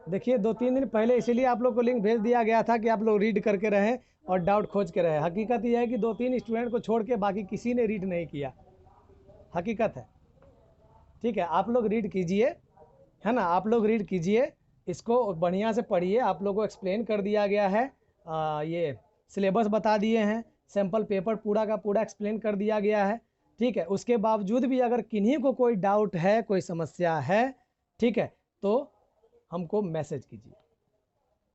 देखिए 2-3 दिन पहले इसीलिए आप लोग को लिंक भेज दिया गया था कि आप लोग रीड करके रहें और डाउट खोज के रहें। हकीकत यह है कि 2-3 स्टूडेंट को छोड़ के बाकी किसी ने रीड नहीं किया, हकीकत है, ठीक है। आप लोग रीड कीजिए, है ना, आप लोग रीड कीजिए, इसको बढ़िया से पढ़िए, आप लोगों को एक्सप्लेन कर दिया गया है, ये सिलेबस बता दिए हैं, सैम्पल पेपर पूरा का पूरा एक्सप्लेन कर दिया गया है, ठीक है। उसके बावजूद भी अगर किन्हीं को कोई डाउट है, कोई समस्या है, ठीक है, तो हमको मैसेज कीजिए,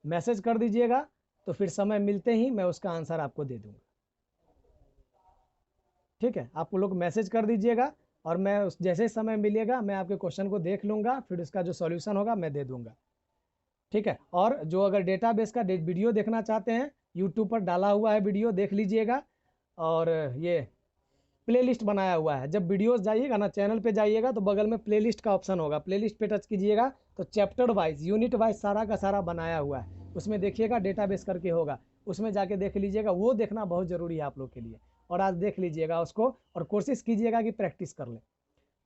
मैसेज कर दीजिएगा, तो फिर समय मिलते ही मैं उसका आंसर आपको दे दूंगा, ठीक है। आप लोग मैसेज कर दीजिएगा और मैं उस जैसे समय मिलेगा मैं आपके क्वेश्चन को देख लूँगा, फिर उसका जो सॉल्यूशन होगा मैं दे दूंगा, ठीक है। और जो अगर डेटाबेस का वीडियो देखना चाहते हैं, यूट्यूब पर डाला हुआ है वीडियो, देख लीजिएगा। और ये प्लेलिस्ट बनाया हुआ है, जब वीडियोस जाइएगा ना, चैनल पे जाइएगा तो बगल में प्लेलिस्ट का ऑप्शन होगा, प्लेलिस्ट पे टच कीजिएगा तो चैप्टर वाइज, यूनिट वाइज सारा का सारा बनाया हुआ है, उसमें देखिएगा डेटाबेस करके होगा, उसमें जाके देख लीजिएगा, वो देखना बहुत ज़रूरी है आप लोग के लिए। और आज देख लीजिएगा उसको और कोशिश कीजिएगा कि प्रैक्टिस कर लें,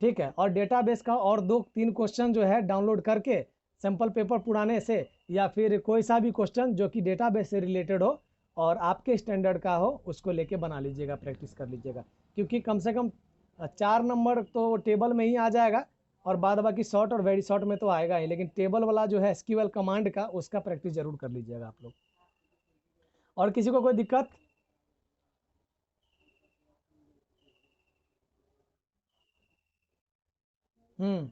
ठीक है। और डेटाबेस का और 2-3 क्वेश्चन जो है डाउनलोड करके सैम्पल पेपर पुराने से, या फिर कोई सा भी क्वेश्चन जो कि डेटाबेस से रिलेटेड हो और आपके स्टैंडर्ड का हो, उसको लेके बना लीजिएगा, प्रैक्टिस कर लीजिएगा, क्योंकि कम से कम 4 नंबर तो टेबल में ही आ जाएगा, और बाद बाकी शॉर्ट और वेरी शॉर्ट में तो आएगा ही, लेकिन टेबल वाला जो है एसक्यूएल कमांड का, उसका प्रैक्टिस जरूर कर लीजिएगा आप लोग। और किसी को कोई दिक्कत? हम्म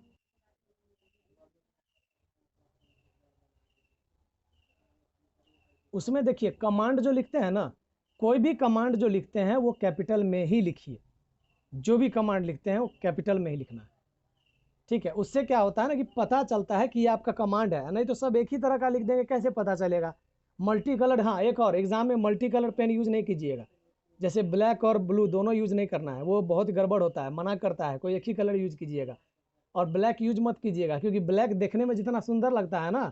उसमें देखिए कमांड जो लिखते हैं ना, कोई भी कमांड जो लिखते हैं वो कैपिटल में ही लिखिए, जो भी कमांड लिखते हैं वो कैपिटल में ही लिखना है, ठीक है। उससे क्या होता है ना कि पता चलता है कि ये आपका कमांड है, नहीं तो सब एक ही तरह का लिख देंगे, कैसे पता चलेगा? मल्टी कलर, हाँ एक और, एग्जाम में मल्टी कलर पेन यूज नहीं कीजिएगा, जैसे ब्लैक और ब्लू दोनों यूज नहीं करना है, वो बहुत गड़बड़ होता है, मना करता है, कोई एक ही कलर यूज कीजिएगा। और ब्लैक यूज मत कीजिएगा, क्योंकि ब्लैक देखने में जितना सुंदर लगता है ना,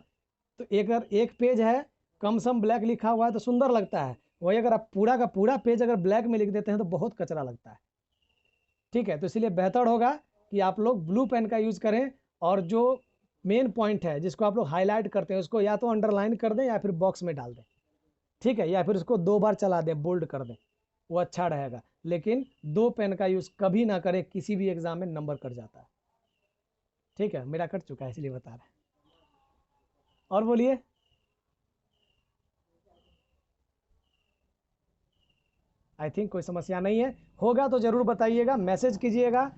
तो एक अगर एक पेज है कम सम ब्लैक लिखा हुआ है तो सुंदर लगता है, वही अगर आप पूरा का पूरा पेज अगर ब्लैक में लिख देते हैं तो बहुत कचरा लगता है, ठीक है। तो इसलिए बेहतर होगा कि आप लोग ब्लू पेन का यूज़ करें, और जो मेन पॉइंट है जिसको आप लोग हाईलाइट करते हैं उसको या तो अंडरलाइन कर दें या फिर बॉक्स में डाल दें, ठीक है, या फिर उसको 2 बार चला दें, बोल्ड कर दें, वो अच्छा रहेगा। लेकिन 2 पेन का यूज़ कभी ना करें, किसी भी एग्जाम में नंबर कट जाता है, ठीक है। मेरा कट चुका है इसलिए बता रहे हैं। और बोलिए। आई थिंक कोई समस्या नहीं है, होगा तो ज़रूर बताइएगा, मैसेज कीजिएगा।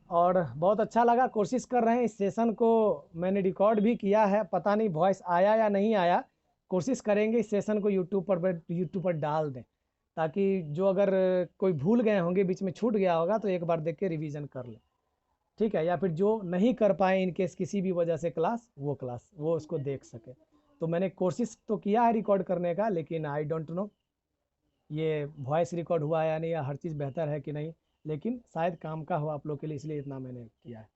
और बहुत अच्छा लगा, कोशिश कर रहे हैं इस सेशन को, मैंने रिकॉर्ड भी किया है, पता नहीं वॉइस आया या नहीं आया, कोशिश करेंगे इस सेशन को यूट्यूब पर डाल दें, ताकि जो अगर कोई भूल गए होंगे, बीच में छूट गया होगा, तो एक बार देख के रिवीजन कर लें, ठीक है। या फिर जो नहीं कर पाए इन केस किसी भी वजह से क्लास वो उसको देख सके। तो मैंने कोशिश तो किया है रिकॉर्ड करने का, लेकिन आई डोंट नो ये वॉइस रिकॉर्ड हुआ या नहीं, या हर चीज़ बेहतर है कि नहीं, लेकिन शायद काम का हो आप लोग के लिए, इसलिए इतना मैंने किया है।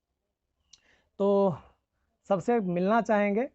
तो सबसे मिलना चाहेंगे